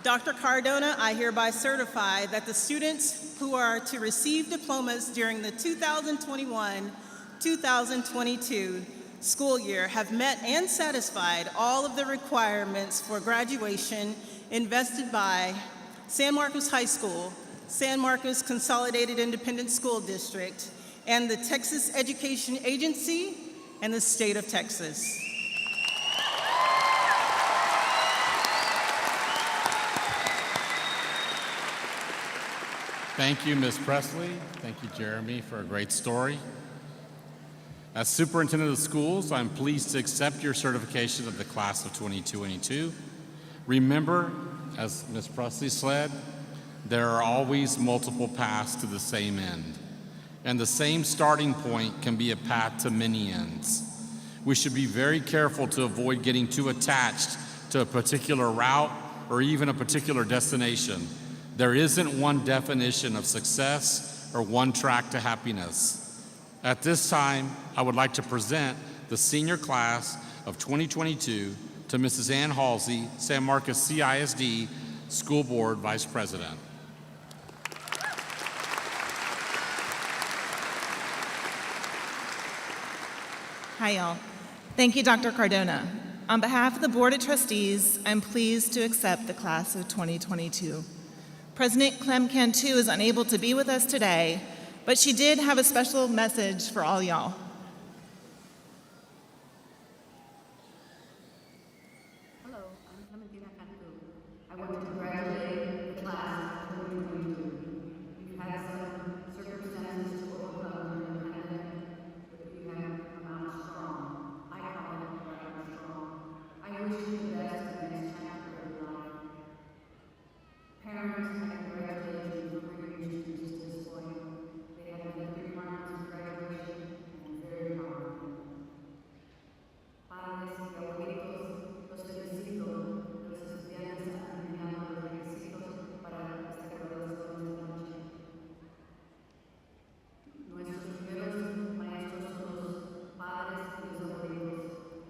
Dr. Cardona, I hereby certify that the students who are to receive diplomas during the 2021-2022 school year have met and satisfied all of the requirements for graduation invested by San Marcos High School, San Marcos Consolidated Independent School District, and the Texas Education Agency and the state of Texas. Thank you, Ms. Presley. Thank you, Jeremy, for a great story. As Superintendent of Schools, I'm pleased to accept your certification of the class of 2022. Remember, as Ms. Presley said, there are always multiple paths to the same end, and the same starting point can be a path to many ends. We should be very careful to avoid getting too attached to a particular route or even a particular destination. There isn't one definition of success or one track to happiness. At this time, I would like to present the senior class of 2022 to Mrs. Ann Halsey, San Marcos CISD School Board Vice President. Hi, y'all. Thank you, Dr. Cardona. On behalf of the Board of Trustees, I'm pleased to accept the class of 2022. President Clem Cantu is unable to be with us today, but she did have a special message for all y'all. Hello, I'm Clementina Cantu. I want to congratulate the class of 2022. You've had some circumstances to overcome during the pandemic, but you have come out strong. I call it forever strong. I wish you the best in the next chapter of your life. Parents, I congratulate you for bringing your students to this point. They have been 3 months of graduation and very powerful. Padres y abuelitos, los felicito. Los estudiantes han enviado los requisitos para esta graduación esta noche. Nuestros primeros maestros son los padres y los abuelitos.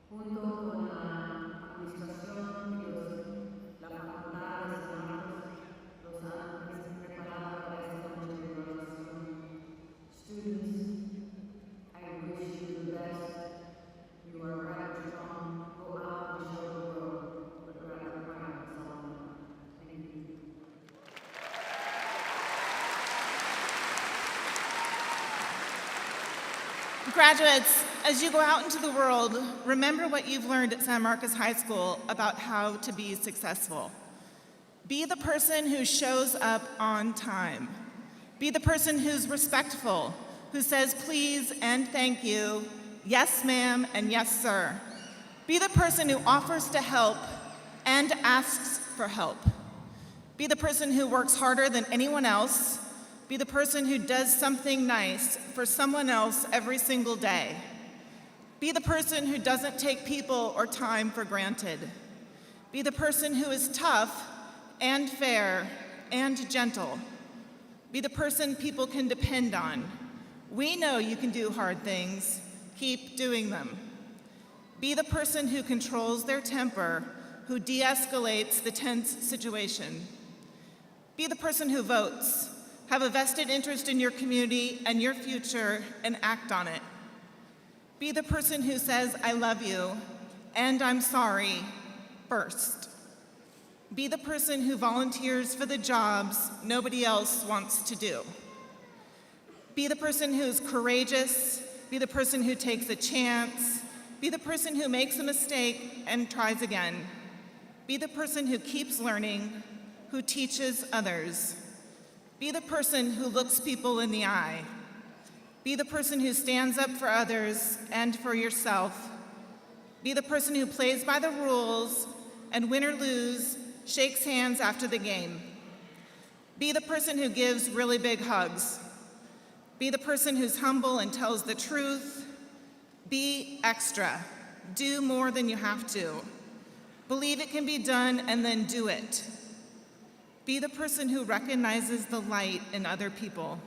Junto con la administración y la facultad de San Marcos, los han preparado para esta noche de graduación. Students, I wish you the best. You are rather strong. Go out and show the world what rather proud is all about. Thank you. Graduates, as you go out into the world, remember what you've learned at San Marcos High School about how to be successful. Be the person who shows up on time. Be the person who's respectful, who says please and thank you, yes ma'am and yes sir. Be the person who offers to help and asks for help. Be the person who works harder than anyone else. Be the person who does something nice for someone else every single day. Be the person who doesn't take people or time for granted. Be the person who is tough and fair and gentle. Be the person people can depend on. We know you can do hard things. Keep doing them. Be the person who controls their temper, who de-escalates the tense situation. Be the person who votes. Have a vested interest in your community and your future and act on it. Be the person who says, I love you, and I'm sorry first. Be the person who volunteers for the jobs nobody else wants to do. Be the person who's courageous. Be the person who takes a chance. Be the person who makes a mistake and tries again. Be the person who keeps learning, who teaches others. Be the person who looks people in the eye. Be the person who stands up for others and for yourself. Be the person who plays by the rules and win or lose, shakes hands after the game. Be the person who gives really big hugs. Be the person who's humble and tells the truth. Be extra. Do more than you have to. Believe it can be done and then do it. Be the person who recognizes the light in other people.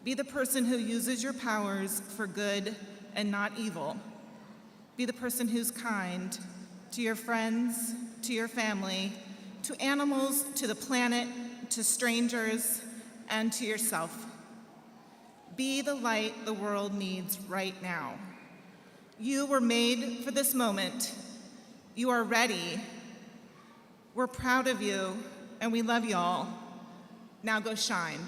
Be the person who uses your powers for good and not evil. Be the person who's kind to your friends, to your family, to animals, to the planet, to strangers, and to yourself. Be the light the world needs right now. You were made for this moment. You are ready. We're proud of you, and we love you all. Now go shine.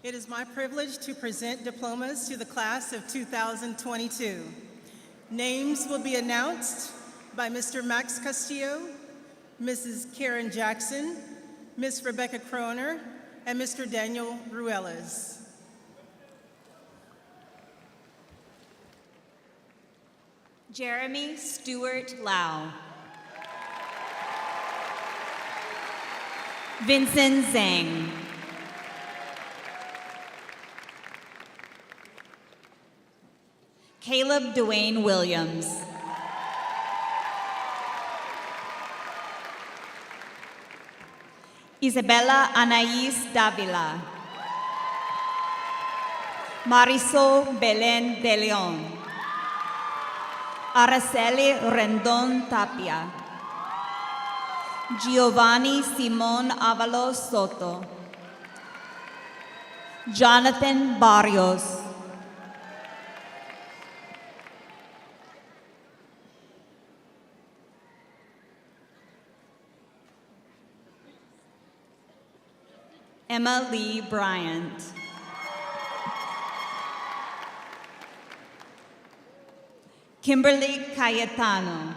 It is my privilege to present diplomas to the class of 2022. Names will be announced by Mr. Max Castillo, Mrs. Karen Jackson, Ms. Rebecca Kroner, and Mr. Daniel Ruelas. Jeremy Stewart Lau. Vincent Zhang. Caleb Dwayne Williams. Isabella Anais Davila. Marisol Belen de Leon. Araceli Rendon Tapia. Giovanni Simon Avalos Soto. Jonathan Barrios. Emma Lee Bryant. Kimberly Cayetano.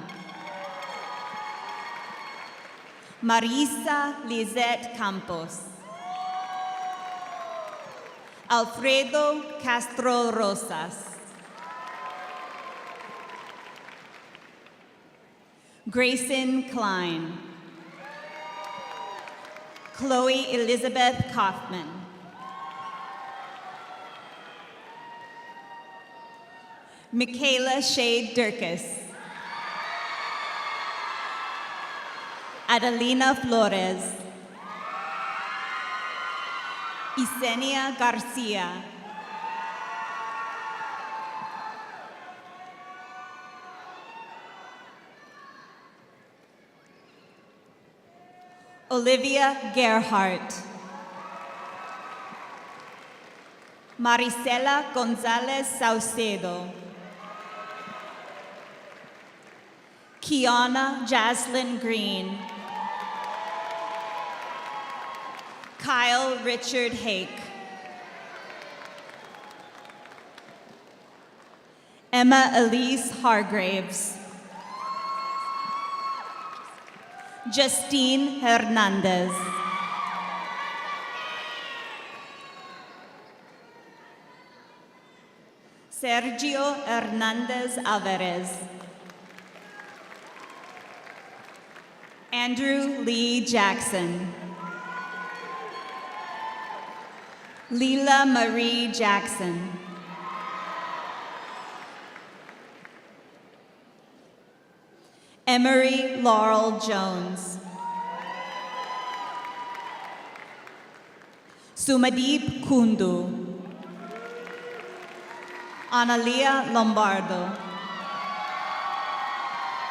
Marisa Lizette Campos. Alfredo Castro Rosas. Grayson Klein. Chloe Elizabeth Kaufman. Michaela Shade Durkis. Adelina Flores. Isenia Garcia. Olivia Gerhardt. Marisela Gonzalez Saucedo. Kiana Jaslyn Green. Kyle Richard Hake. Emma Elise Hargraves. Justine Hernandez. Sergio Hernandez Alvarez. Andrew Lee Jackson. Leela Marie Jackson. Emery Laurel Jones. Sumadeep Kundu. Analia Lombardo.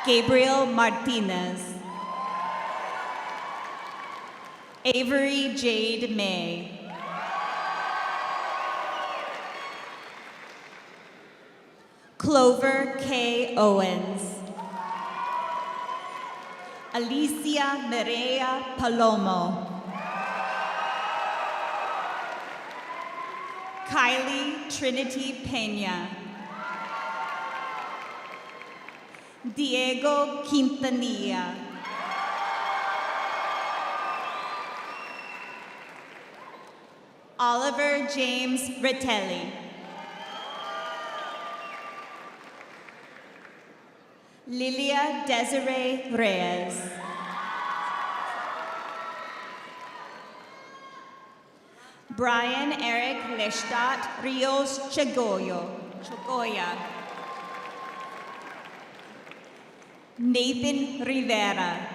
Gabriel Martinez. Avery Jade May. Clover K. Owens. Alicia Mireya Palomo. Kylie Trinity Pena. Diego Quintanilla. Oliver James Ritelli. Lilia Desiree Reyes. Brian Eric Lestat Rios Chagoya. Nathan Rivera.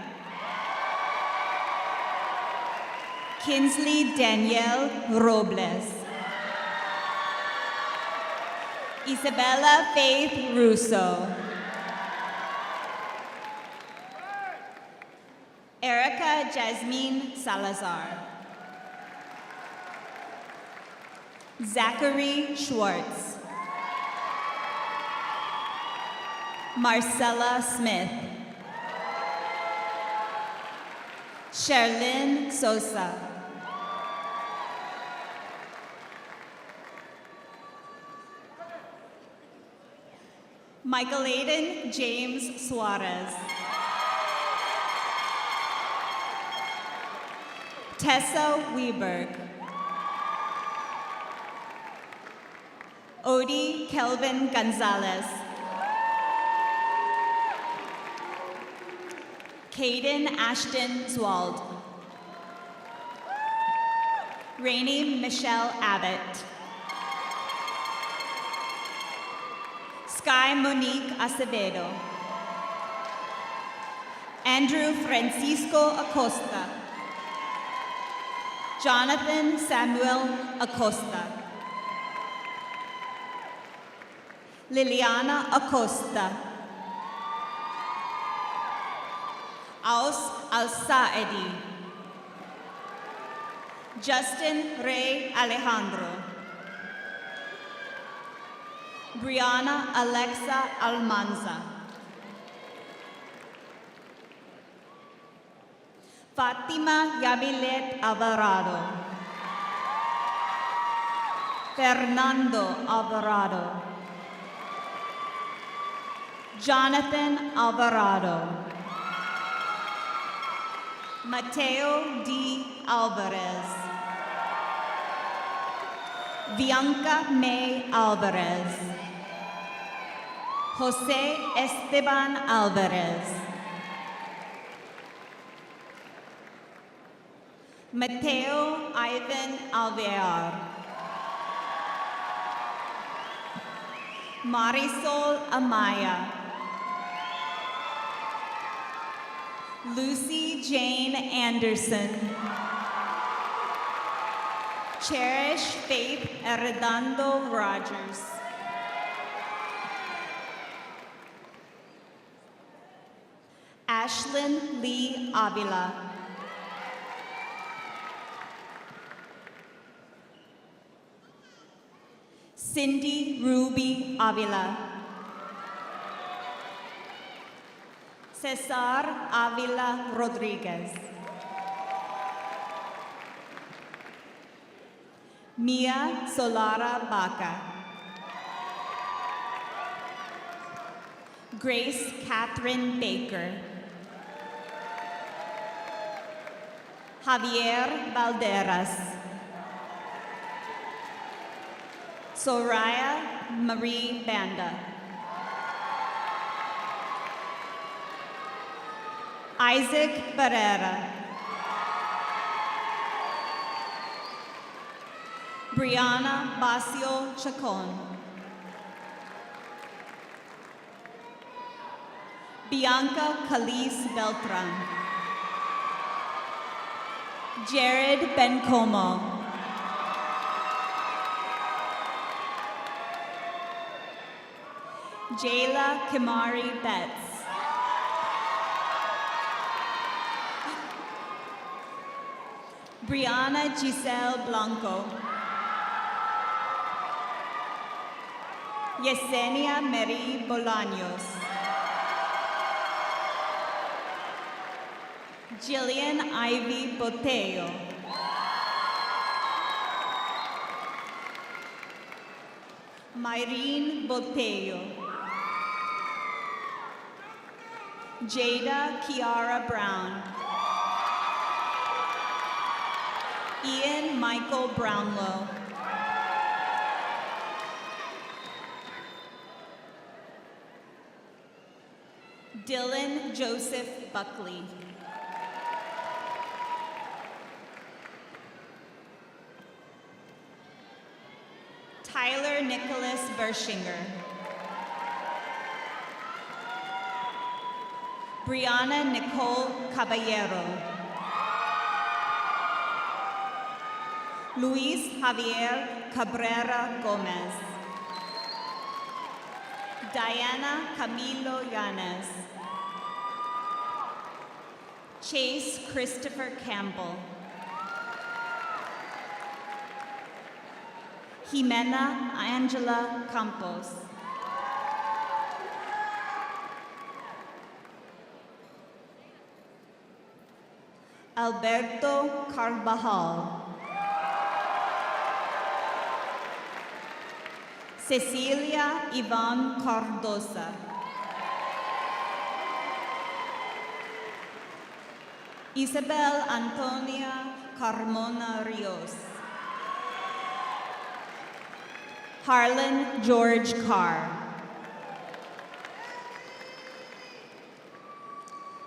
Kinsley Danielle Robles. Isabella Faith Russo. Erica Jasmine Salazar. Zachary Schwartz. Marcella Smith. Sherlyn Sosa. Michael Aiden James Suarez. Tessa Weberg. Odie Kelvin Gonzalez. Caden Ashton Zwald. Rainey Michelle Abbott. Sky Monique Acevedo. Andrew Francisco Acosta. Jonathan Samuel Acosta. Liliana Acosta. Aus Al-Saedi. Justin Ray Alejandro. Brianna Alexa Almanza. Fatima Yamilet Alvarado. Fernando Alvarado. Jonathan Alvarado. Mateo D. Alvarez. Bianca May Alvarez. Jose Esteban Alvarez. Mateo Ivan Alvear. Marisol Amaya. Lucy Jane Anderson. Cherish Faith Arredondo Rogers. Ashlyn Lee Avila. Cindy Ruby Avila. Cesar Avila Rodriguez. Mia Solara Baca. Grace Catherine Baker. Javier Valderas. Soraya Marie Banda. Isaac Barrera. Brianna Basio Chacon. Bianca Calise Beltran. Jared Bencomo. Jayla Kimari Betts. Brianna Giselle Blanco. Yesenia Mary Bolaños. Jillian Ivy Boteo. Myrene Boteo. Jada Kiara Brown. Ian Michael Brownlow. Dylan Joseph Buckley. Tyler Nicholas Bershinger. Brianna Nicole Caballero. Luis Javier Cabrera Gomez. Diana Camilo Yanes. Chase Christopher Campbell. Jimena Angela Campos. Alberto Carvajal. Cecilia Iván Cardosa. Isabel Antonia Carmona Rios. Harlan George Carr.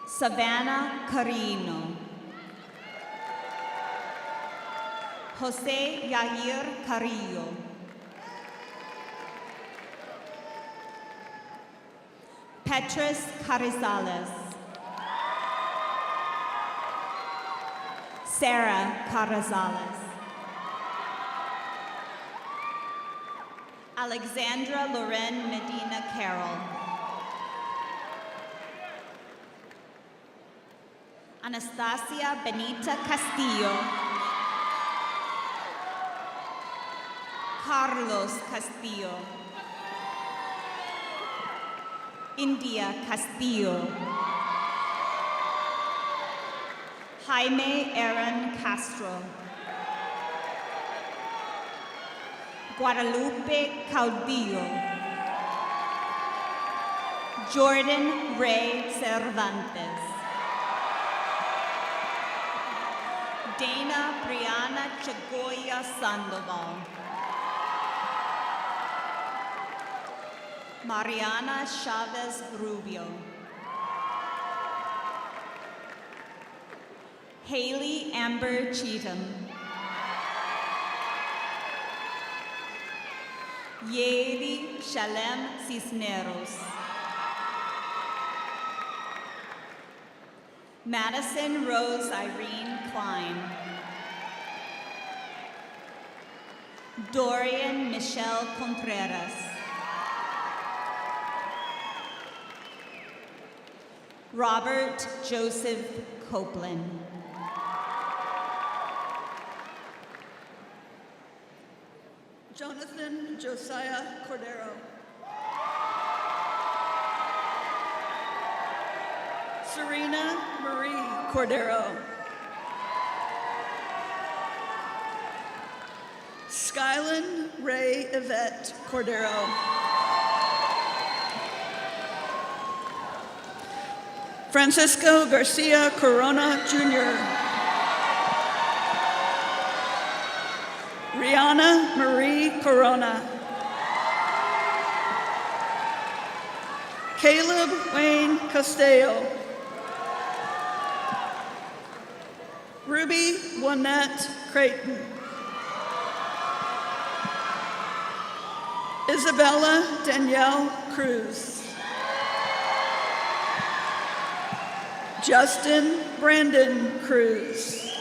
Savannah Carino. Jose Yair Carrillo. Petrus Carizales. Sarah Carizales. Alexandra Loren Medina Carroll. Anastasia Benita Castillo. Carlos Castillo. India Castillo. Jaime Aaron Castro. Guadalupe Caudillo. Jordan Ray Cervantes. Dana Brianna Chagoya Sandoval. Mariana Chavez Rubio. Haley Amber Cheatham. Yeri Shalem Cisneros. Madison Rose Irene Klein. Dorian Michelle Contreras. Robert Joseph Copeland. Jonathan Josiah Cordero. Serena Marie Cordero. Skylan Ray Yvette Cordero. Francisco Garcia Corona, Jr. Rihanna Marie Corona. Caleb Wayne Castello. Ruby Juanette Creighton. Isabella Danielle Cruz. Justin Brandon Cruz.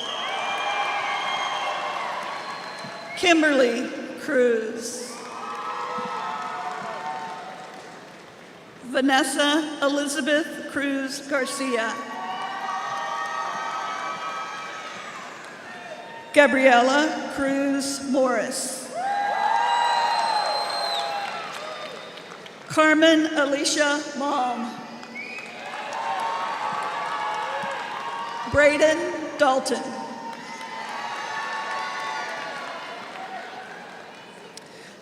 Kimberly Cruz. Vanessa Elizabeth Cruz Garcia. Gabriella Cruz Morris. Carmen Alicia Malm. Braden Dalton.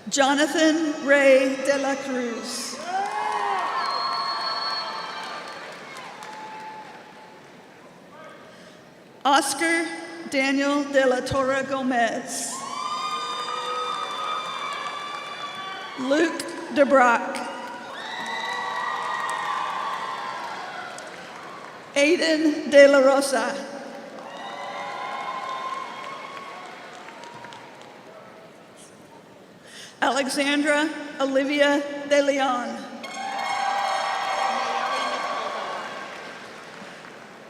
Jonathan Ray de la Cruz. Oscar Daniel de la Torre Gomez. Luke DeBrock. Aiden de la Rosa. Alexandra Olivia de Leon.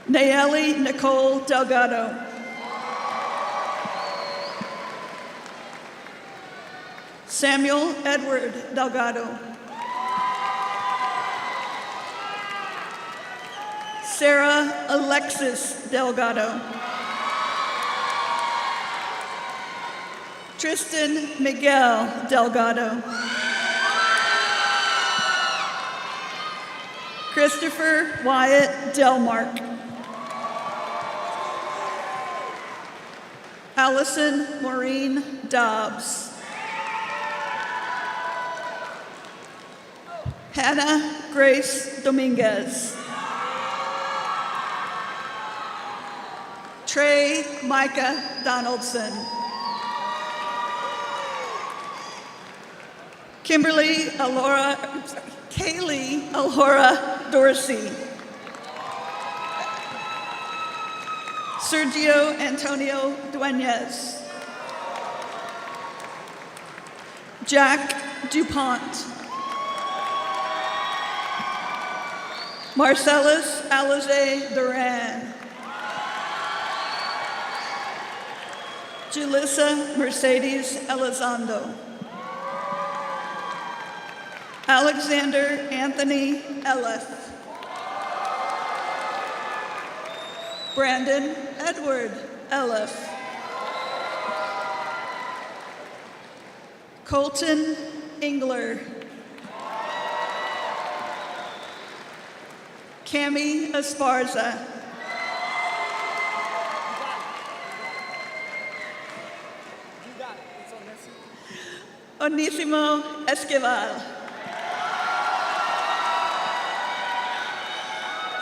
Nayeli Nicole Delgado. Samuel Edward Delgado. Sarah Alexis Delgado. Tristan Miguel Delgado. Christopher Wyatt Delmark. Allison Maureen Dobbs. Hannah Grace Dominguez. Trey Micah Donaldson. Kaylee Alhora Dorsey. Sergio Antonio Dueñez. Jack DuPont. Marcellus Alize Duran. Julissa Mercedes Elizondo. Alexander Anthony Ellis. Brandon Edward Ellis. Colton Engler. Cami Esparza. Onísimo Esquivel.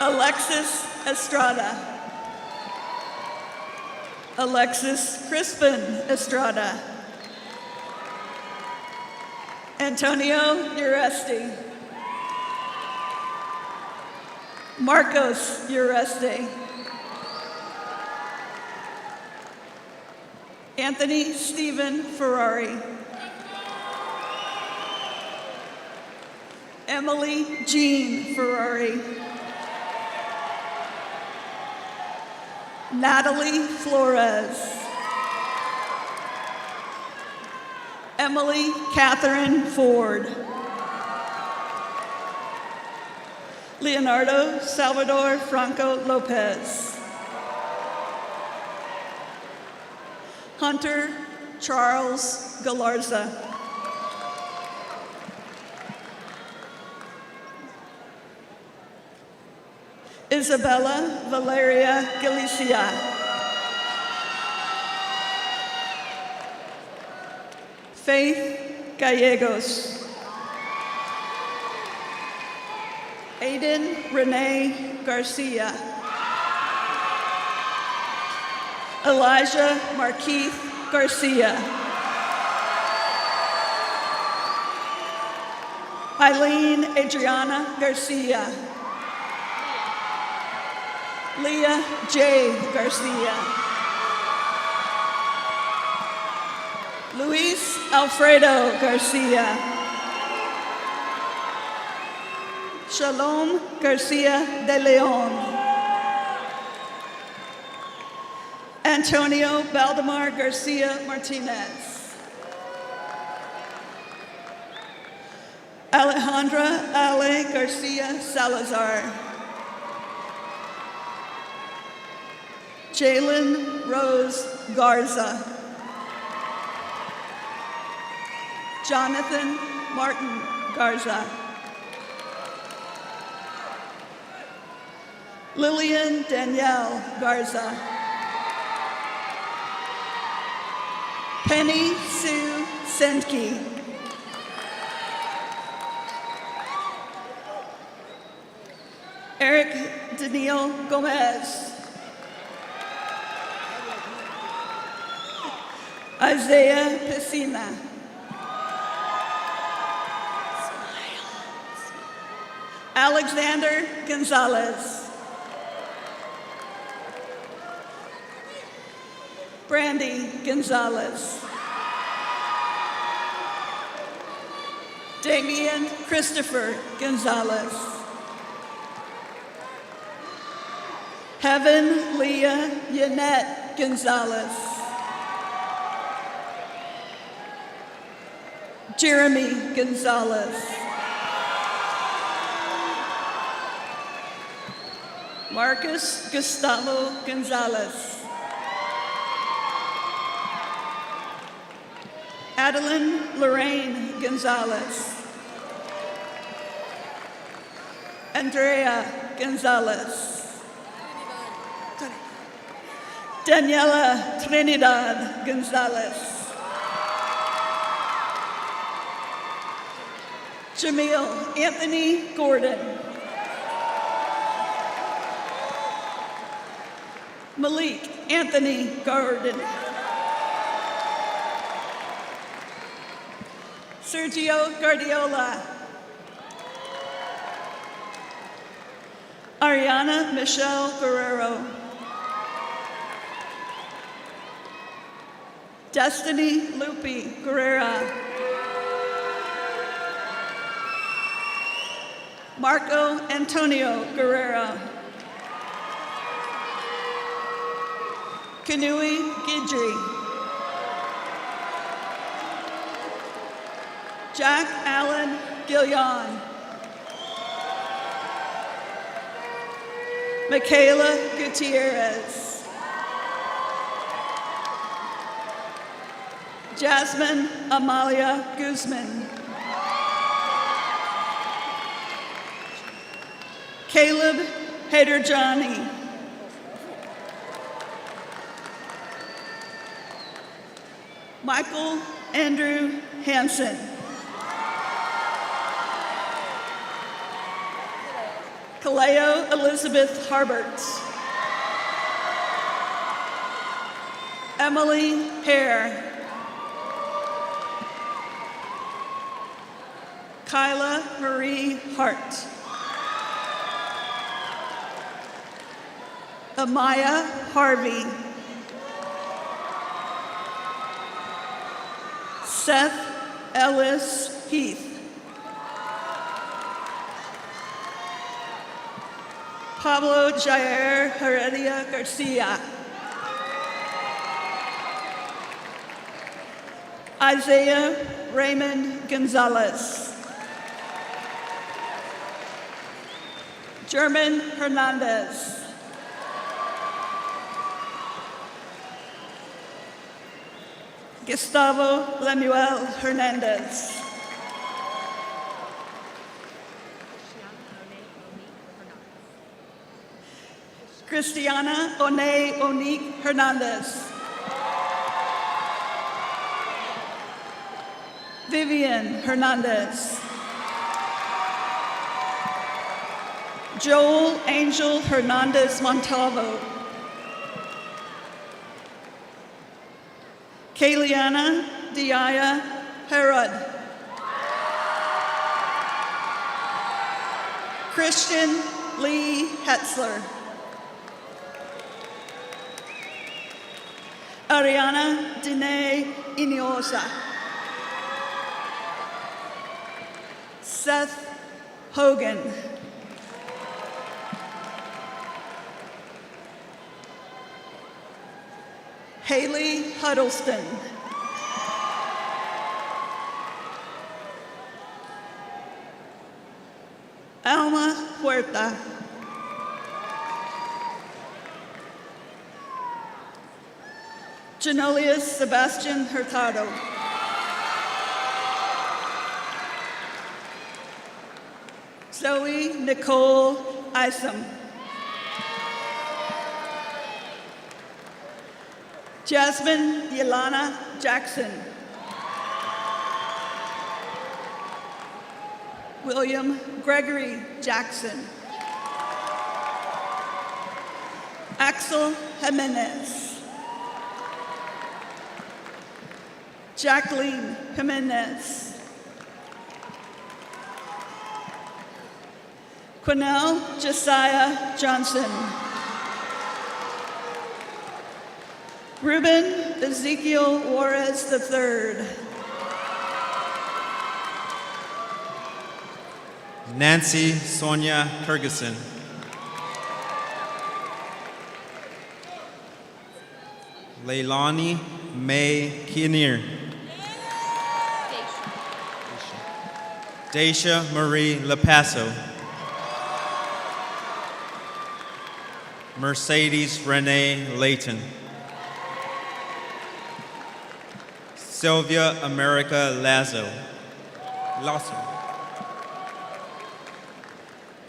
Alexis Estrada. Alexis Crispin Estrada. Antonio Uresti. Marcos Uresti. Anthony Stephen Ferrari. Emily Jean Ferrari. Natalie Flores. Emily Catherine Ford. Leonardo Salvador Franco Lopez. Hunter Charles Galarza. Isabella Valeria Galicia. Faith Gallegos. Aiden Renee Garcia. Elijah Markeith Garcia. Eileen Adriana Garcia. Leah J. Garcia. Luis Alfredo Garcia. Shalom Garcia de Leon. Antonio Valdemar Garcia Martinez. Alejandra Ale Garcia Salazar. Jalen Rose Garza. Jonathan Martin Garza. Lillian Danielle Garza. Penny Sue Sendke. Eric Daniel Gomez. Isaiah Piscina. Alexander Gonzalez. Brandy Gonzalez. Damian Christopher Gonzalez. Heaven Leah Yanette Gonzalez. Jeremy Gonzalez. Marcus Gustavo Gonzalez. Adeline Lorraine Gonzalez. Andrea Gonzalez. Daniela Trinidad Gonzalez. Jamil Anthony Gordon. Malik Anthony Gordon. Sergio Guardiola. Ariana Michelle Guerrero. Destiny Lupi Guerrera. Marco Antonio Guerrero. Kanui Gidry. Jack Allen Gillion. Michaela Gutierrez. Jasmine Amalia Guzman. Caleb Haderjani. Michael Andrew Hansen. Kaleo Elizabeth Harbert. Emily Hare. Kyla Marie Hart. Amaya Harvey. Seth Ellis Heath. Pablo Jair Heredia Garcia. Isaiah Raymond Gonzalez. German Hernandez. Gustavo Lemuel Hernandez. Christiana One Onique Hernandez. Vivian Hernandez. Joel Angel Hernandez Montalvo. Kayliana Diaya Herod. Christian Lee Hetzler. Ariana Dene Iniosa. Seth Hogan. Haley Huddleston. Alma Huerta. Janolius Sebastian Hurtado. Zoe Nicole Isom. Jasmine Yelana Jackson. William Gregory Jackson. Axel Jimenez. Jacqueline Jimenez. Quinnell Josiah Johnson. Ruben Ezekiel Juarez III. Nancy Sonia Ferguson. Leilani May Kinnear. Daisha Marie Lepasso. Mercedes Renee Layton. Sylvia America Lasso.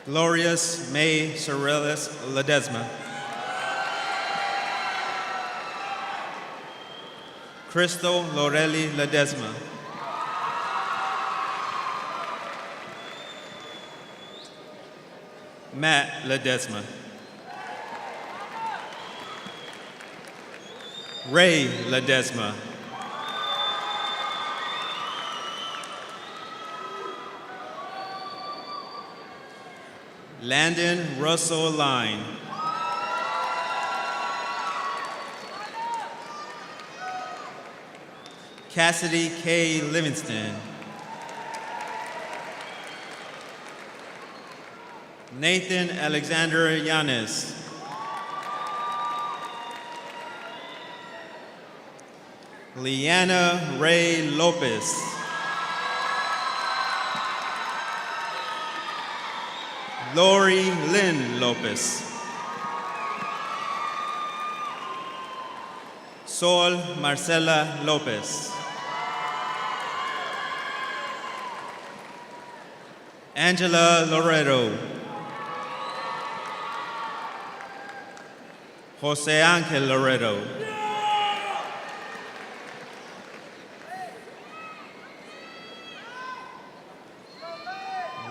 Glorious May Cyrillus Ledesma. Crystal Lorelli Ledesma. Matt Ledesma. Ray Ledesma. Landon Russell Line. Cassidy K. Livingston. Nathan Alexander Yanis. Leanna Ray Lopez. Lori Lynn Lopez. Sol Marcela Lopez. Angela Loreto. Jose Angel Loreto.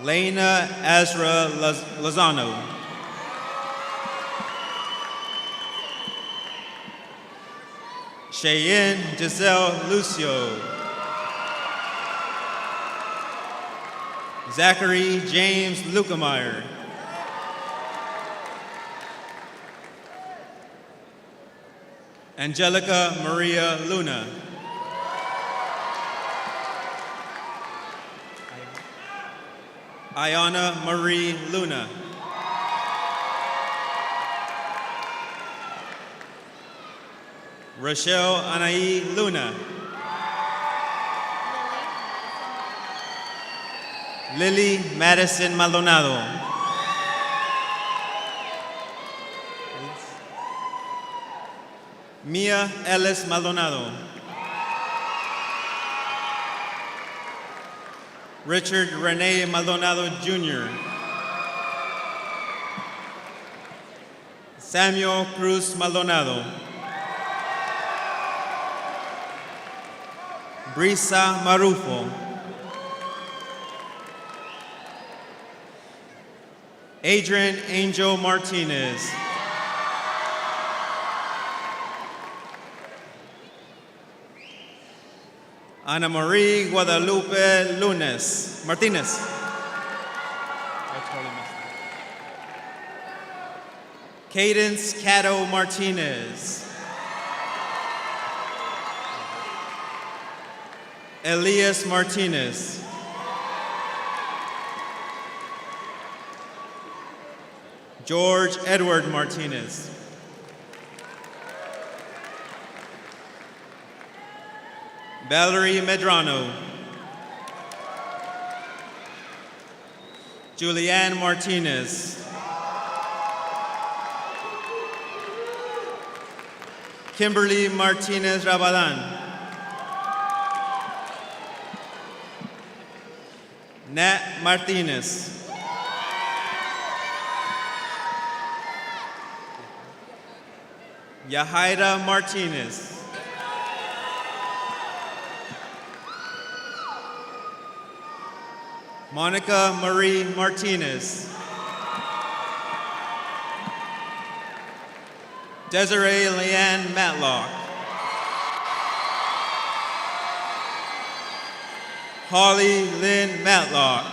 Lena Azra Lozano. Cheyenne Giselle Lucio. Zachary James Lukemeyer. Angelica Maria Luna. Ayana Marie Luna. Rochelle Anaí Luna. Lily Madison Maldonado. Mia Ellis Maldonado. Richard Rene Maldonado Jr. Samuel Cruz Maldonado. Brisa Marufo. Adrian Angel Martinez. Ana Marie Guadalupe Lunes Martinez. Cadence Cato Martinez. Elias Martinez. George Edward Martinez. Valerie Medrano. Julianne Martinez. Kimberly Martinez Rabadan. Nat Martinez. Yahaira Martinez. Monica Marie Martinez. Desiree Leanne Matlock. Holly Lynn Matlock.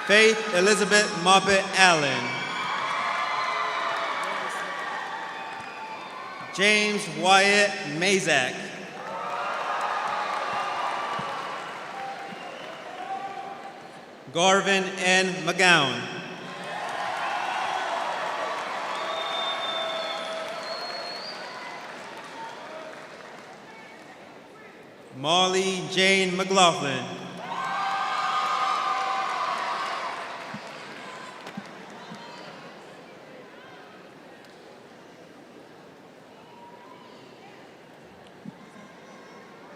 Faith Elizabeth Moppet Allen. James Wyatt Mazak. Garvin N. McGowan. Molly Jane McLaughlin.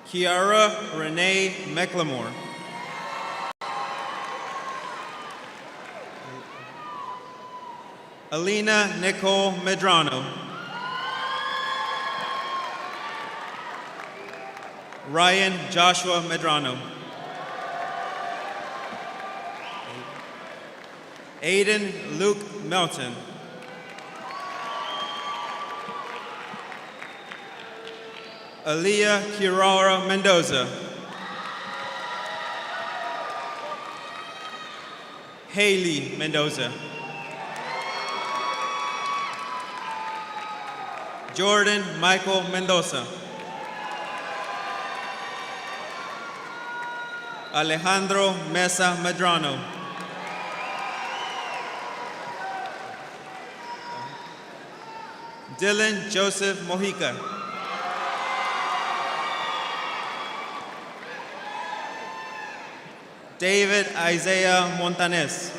Kiara Renee McLemore. Alina Nicole Medrano. Ryan Joshua Medrano. Aiden Luke Melton. Aaliyah Kirara Mendoza. Haley Mendoza. Jordan Michael Mendoza. Alejandro Mesa Medrano. Dylan Joseph Mojica. David Isaiah Montanes.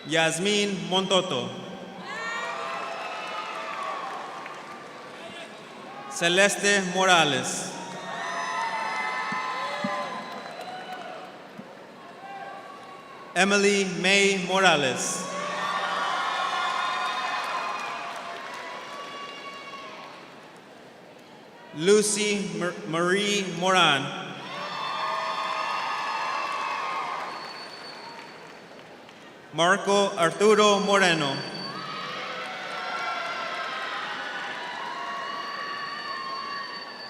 Yasmin Montoto. Celeste Morales. Emily May Morales. Lucy Marie Moran. Marco Arturo Moreno.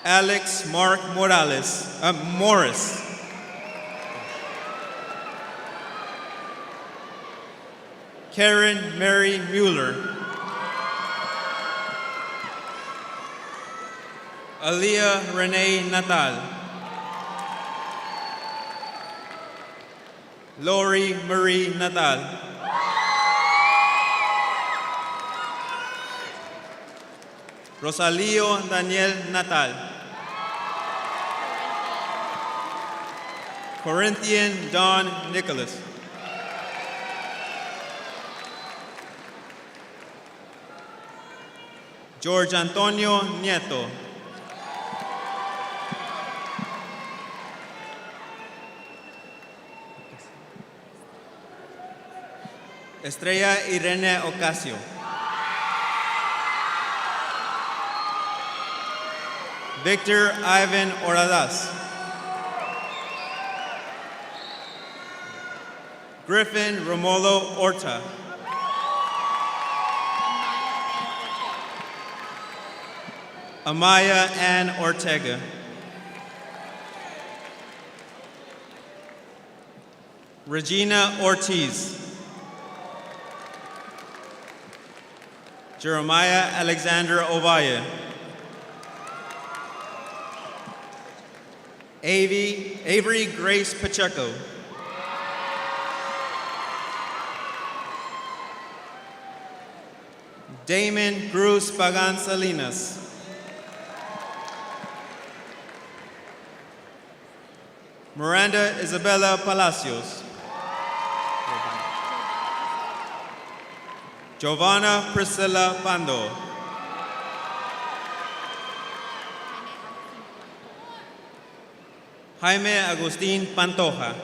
Alex Mark Morris. Karen Mary Mueller. Aaliyah Renee Natal. Lori Marie Natal. Rosalio Daniel Natal. Corinthian Don Nicholas. George Antonio Nieto. Estrella Irene Ocasio. Victor Ivan Oradas. Griffin Romolo Orta. Amaya Ann Ortega. Regina Ortiz. Jeremiah Alexander Ovalle. Avery Grace Pacheco. Damon Cruz Pagan Salinas. Miranda Isabella Palacios. Giovanna Priscilla Pando. Jaime Agustin Pantoja.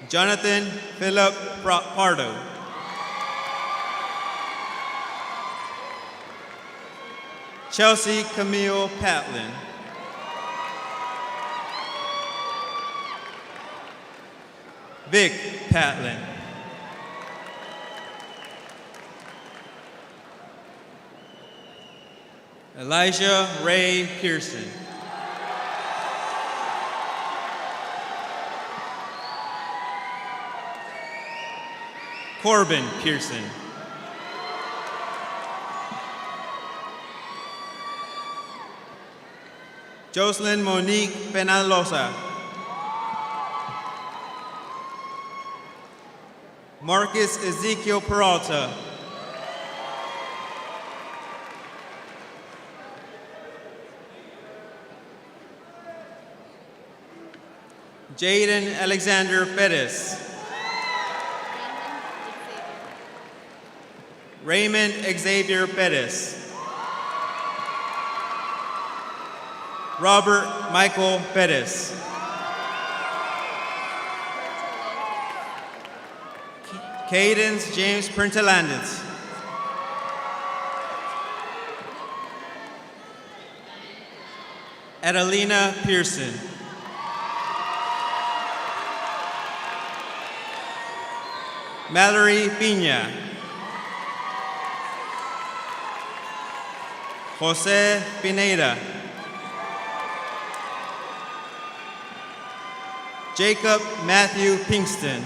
Jonathan Philip Pardo. Chelsea Camille Patlin. Vic Patlin. Elijah Ray Pearson. Corbin Pearson. Jocelyn Monique Penalosa. Marcus Ezekiel Peralta. Jaden Alexander Pettis. Raymond Xavier Pettis. Robert Michael Pettis. Cadence James Printelandis. Adelina Pearson. Mallory Pina. Jose Pineda. Jacob Matthew Pinkston.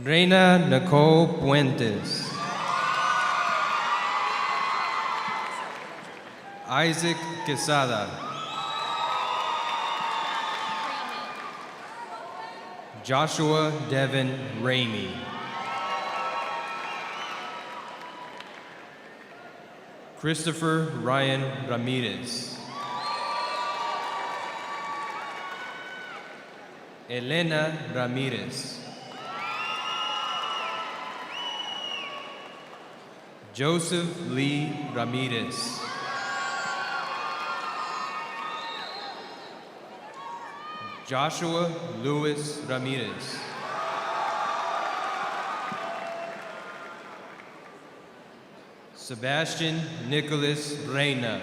Reina Nicole Puentes. Isaac Quesada. Joshua Devin Ramey. Christopher Ryan Ramirez. Elena Ramirez. Joseph Lee Ramirez. Joshua Luis Ramirez. Sebastian Nicholas Reina.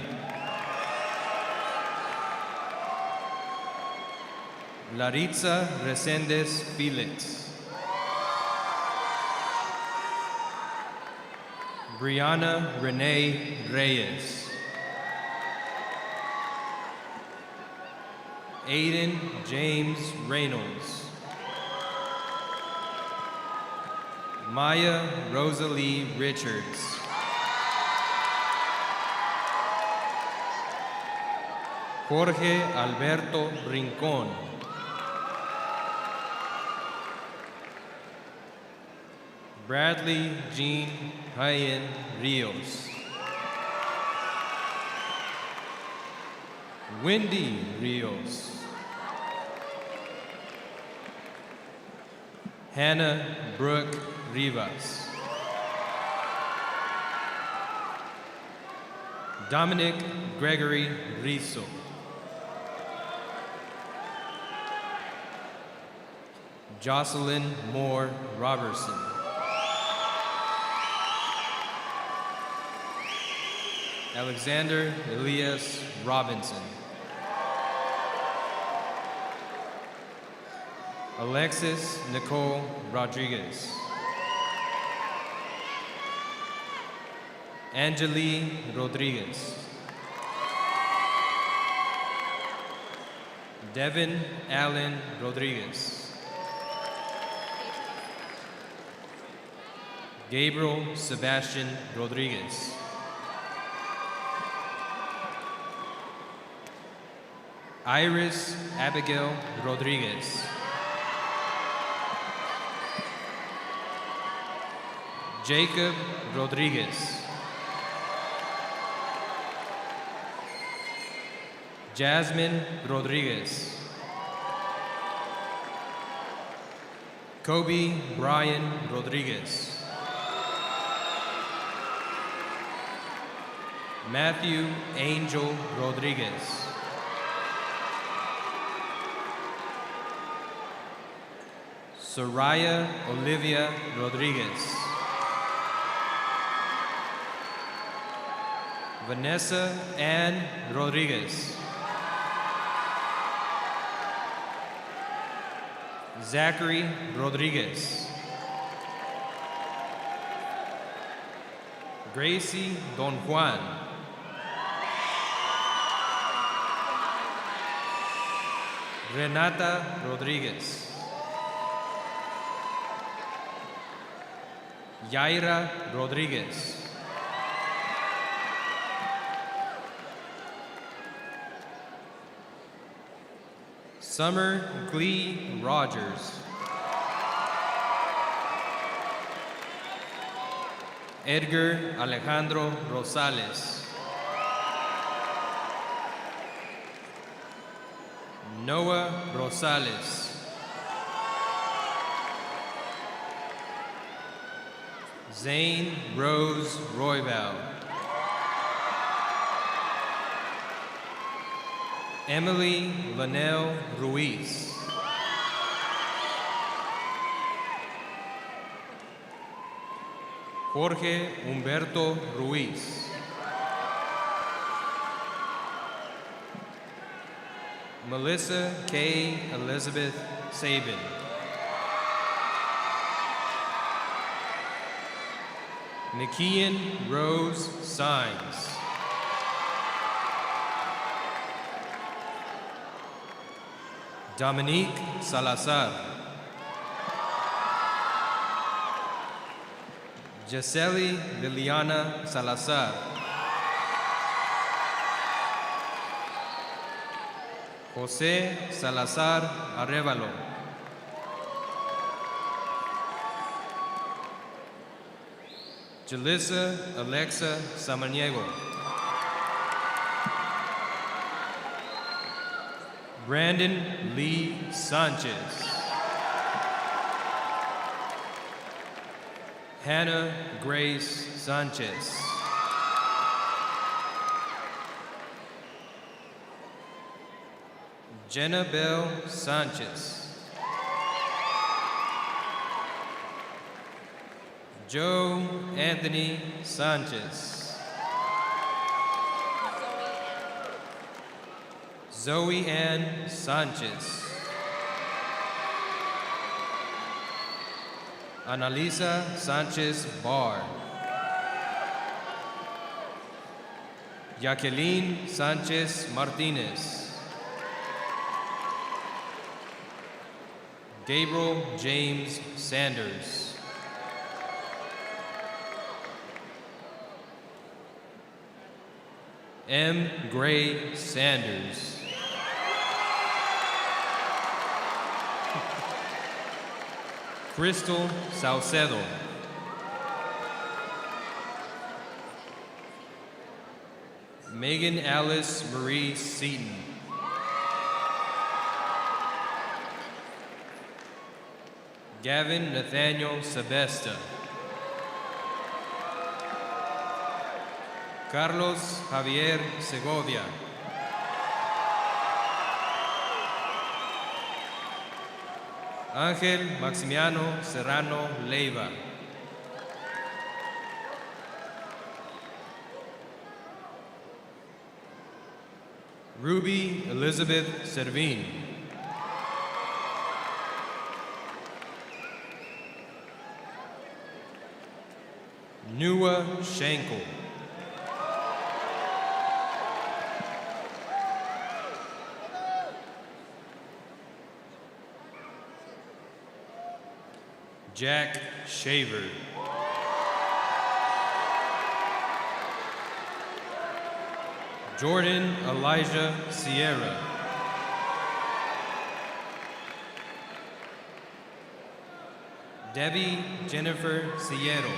Laritza Resendez Felix. Brianna Renee Reyes. Aiden James Reynolds. Maya Rosalie Richards. Jorge Alberto Rincon. Bradley Jean Hyen Rios. Wendy Rios. Hannah Brooke Rivas. Dominic Gregory Rizzo. Jocelyn Moore Robertson. Alexander Elias Robinson. Alexis Nicole Rodriguez. Angeli Rodriguez. Devin Allen Rodriguez. Gabriel Sebastian Rodriguez. Iris Abigail Rodriguez. Jacob Rodriguez. Jasmine Rodriguez. Kobe Brian Rodriguez. Matthew Angel Rodriguez. Soraya Olivia Rodriguez. Vanessa Ann Rodriguez. Zachary Rodriguez. Gracie Don Juan. Renata Rodriguez. Yaira Rodriguez. Summer Glee Rogers. Edgar Alejandro Rosales. Noah Rosales. Zane Rose Roybal. Emily Lanelle Ruiz. Jorge Humberto Ruiz. Melissa K. Elizabeth Sabin. Nikian Rose Sines. Dominique Salazar. Giseli Liliana Salazar. Jose Salazar Arevalo. Jalissa Alexa Samaniego. Brandon Lee Sanchez. Hannah Grace Sanchez. Jenna Bell Sanchez. Joe Anthony Sanchez. Zoe Ann Sanchez. Analisa Sanchez Barr. Jacqueline Sanchez Martinez. Gabriel James Sanders. M. Gray Sanders. Crystal Salcedo. Megan Alice Marie Seaton. Gavin Nathaniel Sebesta. Carlos Javier Segovia. Ángel Maximiano Serrano Leiva. Ruby Elizabeth Servin. Nua Schenkel. Jack Shaver. Jordan Elijah Sierra. Debbie Jennifer Sierro.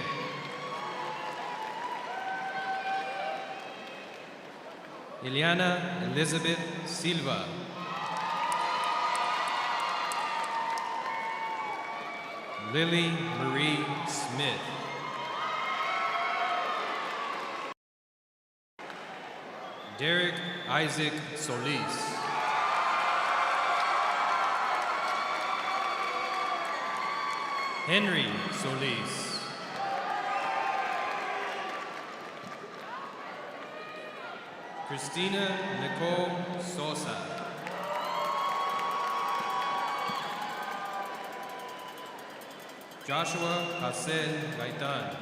Ileana Elizabeth Silva. Lily Marie Smith. Derek Isaac Solis. Henry Solis. Christina Nicole Sosa. Joshua Hassan Gaitan.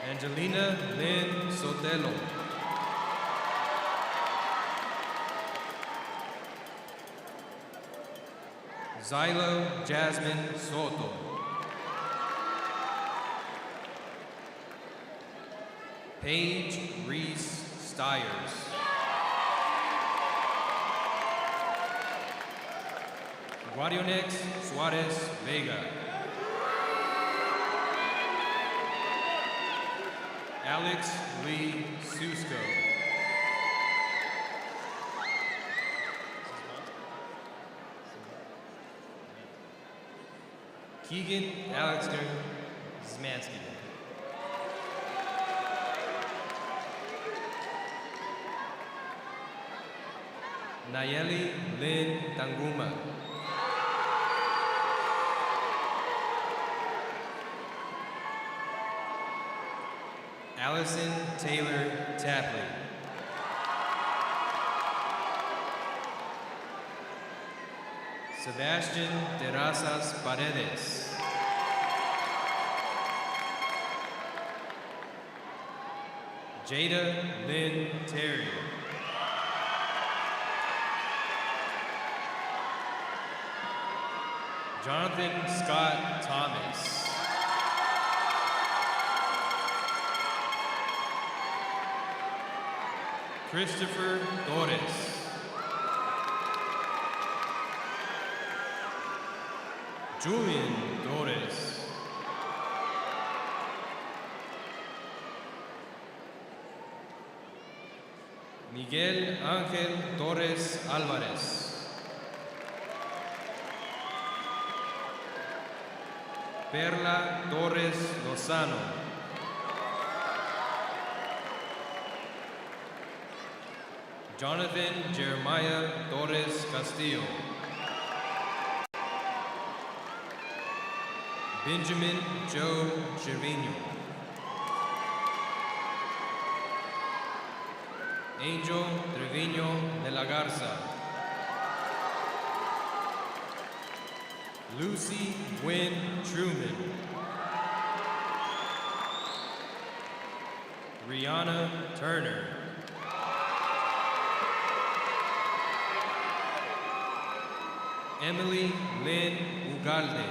Angelina Lynn Sotelo. Zylo Jasmine Soto. Paige Reese Stiers. Guarionex Suarez Vega. Alex Lee Susko. Keegan Alexander Zmansky. Nayeli Lynn Tanguma. Allison Taylor Tapley. Sebastian Terrazas Paredes. Jada Lynn Terry. Jonathan Scott Thomas. Christopher Torres. Julian Torres. Miguel Ángel Torres Álvarez. Perla Torres Lozano. Jonathan Jeremiah Torres Castillo. Benjamin Joe Gervino. Angel Trevino de la Garza. Lucy Gwen Truman. Rihanna Turner. Emily Lynn Ugalde.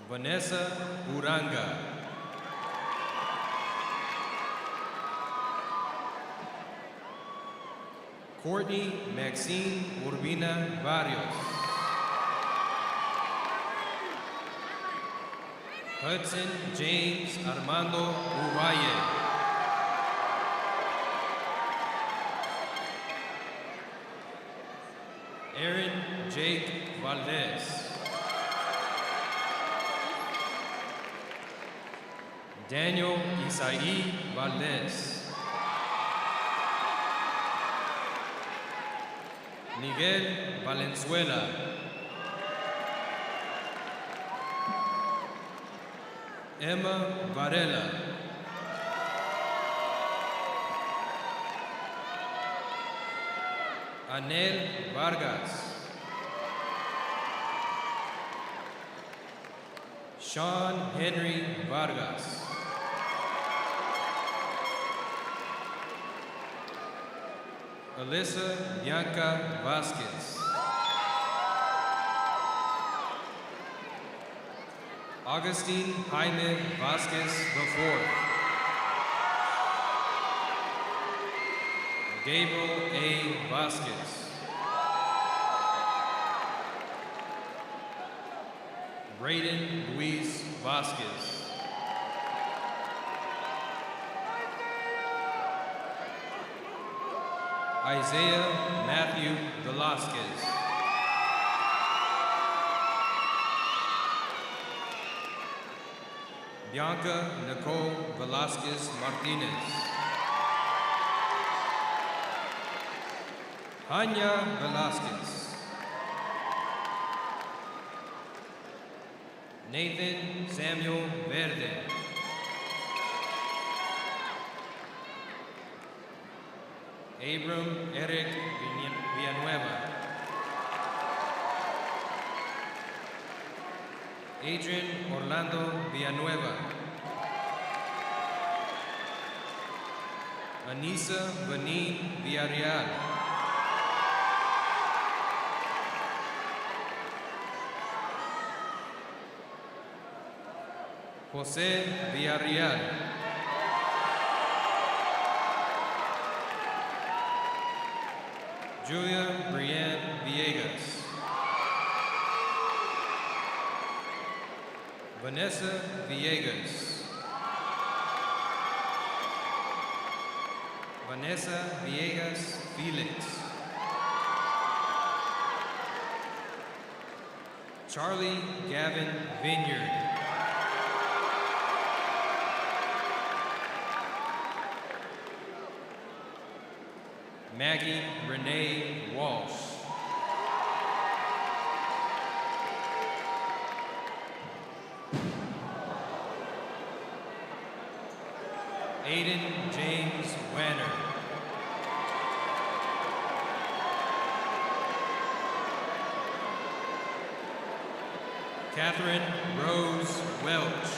Vanessa Uranga. Courtney Maxine Urbina Barrios. Hudson James Armando Uvalle. Aaron Jake Valdez. Daniel Isai Valdez. Miguel Valenzuela. Emma Varela. Anel Vargas. Sean Henry Vargas. Alyssa Bianca Vasquez. Augustine Jaime Vasquez IV. Gabriel A. Vasquez. Braden Luis Vasquez. Isaiah Matthew Velasquez. Bianca Nicole Velasquez Martinez. Hanya Velasquez. Nathan Samuel Verde. Abram Eric Villanueva. Adrian Orlando Villanueva. Anissa Vanine Villarreal. Jose Villarreal. Julia Brienne Villegas. Vanessa Villegas. Vanessa Villegas Felix. Charlie Gavin Vineyard. Maggie Renee Walsh. Aiden James Wanner. Catherine Rose Welch.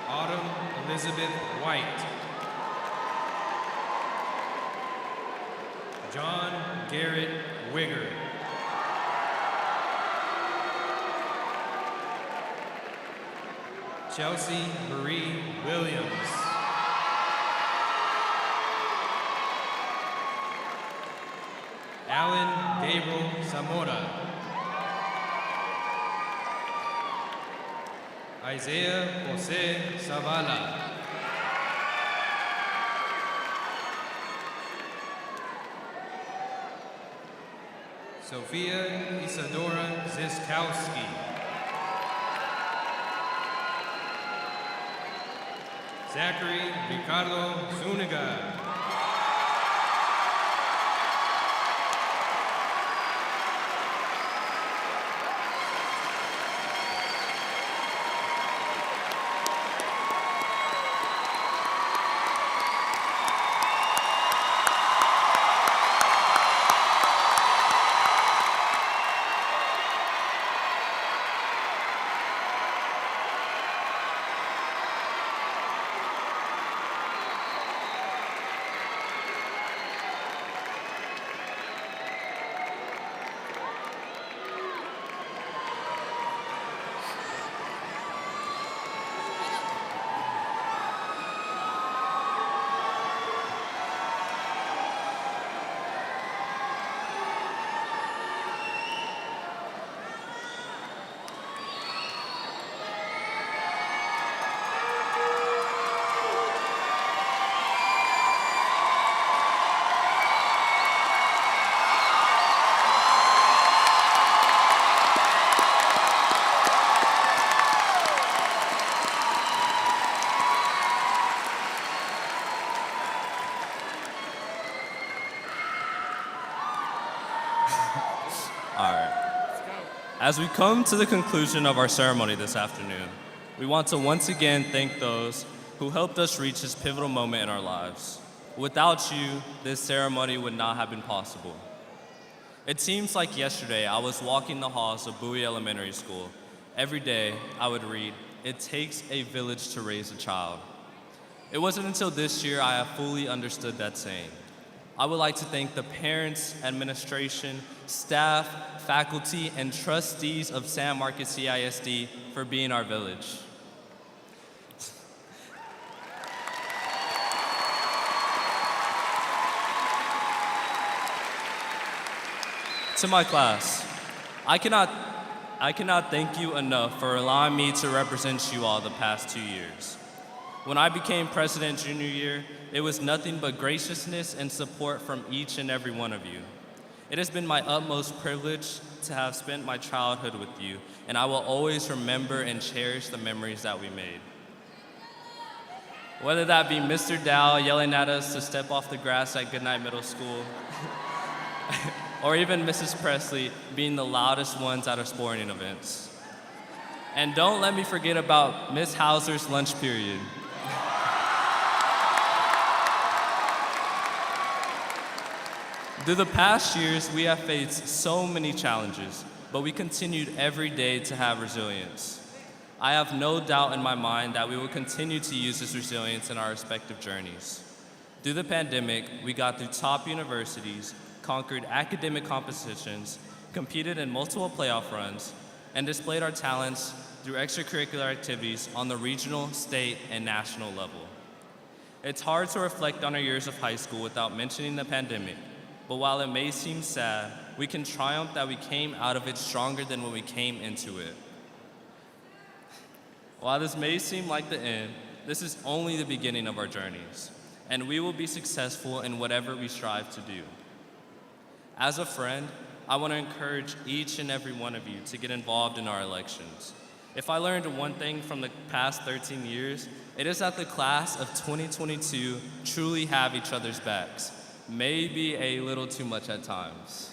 Autumn Elizabeth White. John Garrett Wigger. Chelsea Marie Williams. Alan Gabriel Zamora. Isaiah Jose Zavala. Sophia Isadora Ziskowski. Zachary Ricardo Zuniga. As we come to the conclusion of our ceremony this afternoon, we want to once again thank those who helped us reach this pivotal moment in our lives. Without you, this ceremony would not have been possible. It seems like yesterday I was walking the halls of Bowie Elementary School. Every day I would read, "It takes a village to raise a child." It wasn't until this year I have fully understood that saying. I would like to thank the parents, administration, staff, faculty, and trustees of San Marcos CISD for being our village. To my class, I cannot thank you enough for allowing me to represent you all the past 2 years. When I became president junior year, it was nothing but graciousness and support from each and every one of you. It has been my utmost privilege to have spent my childhood with you, and I will always remember and cherish the memories that we made. Whether that be Mr. Dow yelling at us to step off the grass at Goodnight Middle School, or even Mrs. Presley being the loudest ones at our sporting events. And don't let me forget about Miss Hauser's lunch period. Through the past years, we have faced so many challenges, but we continued every day to have resilience. I have no doubt in my mind that we will continue to use this resilience in our respective journeys. Through the pandemic, we got through top universities, conquered academic competitions, competed in multiple playoff runs, and displayed our talents through extracurricular activities on the regional, state, and national level. It's hard to reflect on our years of high school without mentioning the pandemic, but while it may seem sad, we can triumph that we came out of it stronger than when we came into it. While this may seem like the end, this is only the beginning of our journeys, and we will be successful in whatever we strive to do. As a friend, I want to encourage each and every one of you to get involved in our elections. If I learned one thing from the past 13 years, it is that the class of 2022 truly have each other's backs. Maybe a little too much at times.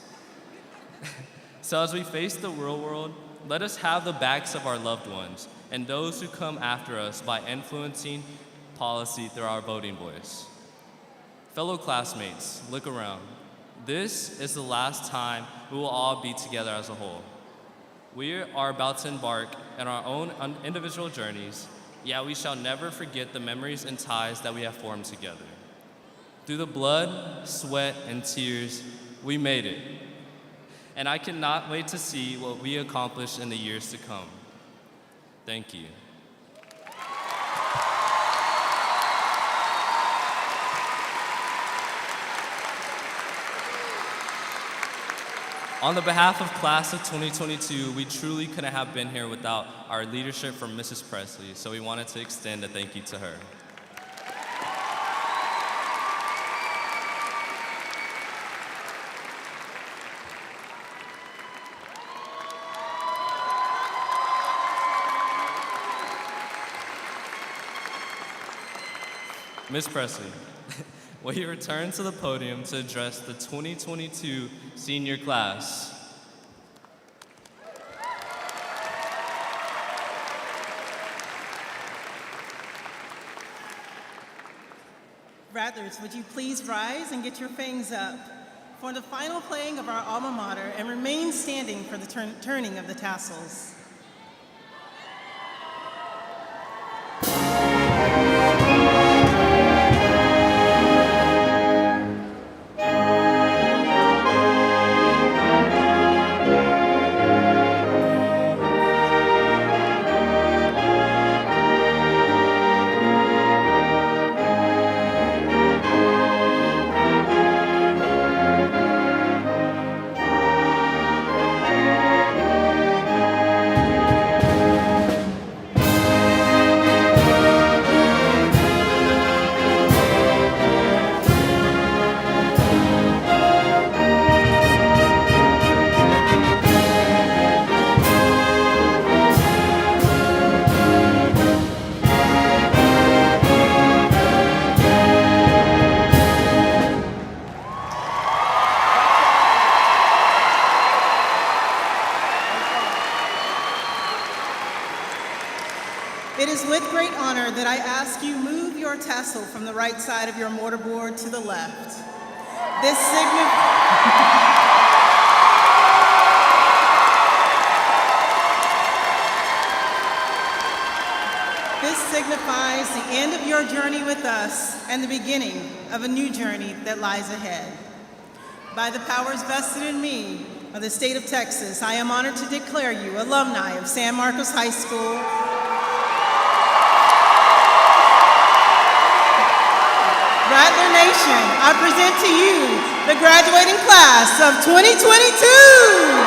So as we face the real world, let us have the backs of our loved ones and those who come after us by influencing policy through our voting voice. Fellow classmates, look around. This is the last time we will all be together as a whole. We are about to embark on our own individual journeys, yet we shall never forget the memories and ties that we have formed together. Through the blood, sweat, and tears, we made it. And I cannot wait to see what we accomplish in the years to come. Thank you. On the behalf of class of 2022, we truly couldn't have been here without our leadership from Mrs. Presley, so we wanted to extend a thank you to her. Ms. Presley, will you return to the podium to address the 2022 senior class? Rathlers, would you please rise and get your fangs up for the final playing of our alma mater and remain standing for the turning of the tassels. It is with great honor that I ask you move your tassel from the right side of your mortarboard to the left. This signifies the end of your journey with us and the beginning of a new journey that lies ahead. By the powers vested in me of the state of Texas, I am honored to declare you alumni of San Marcos High School. Rattler Nation, I present to you the graduating class of 2022.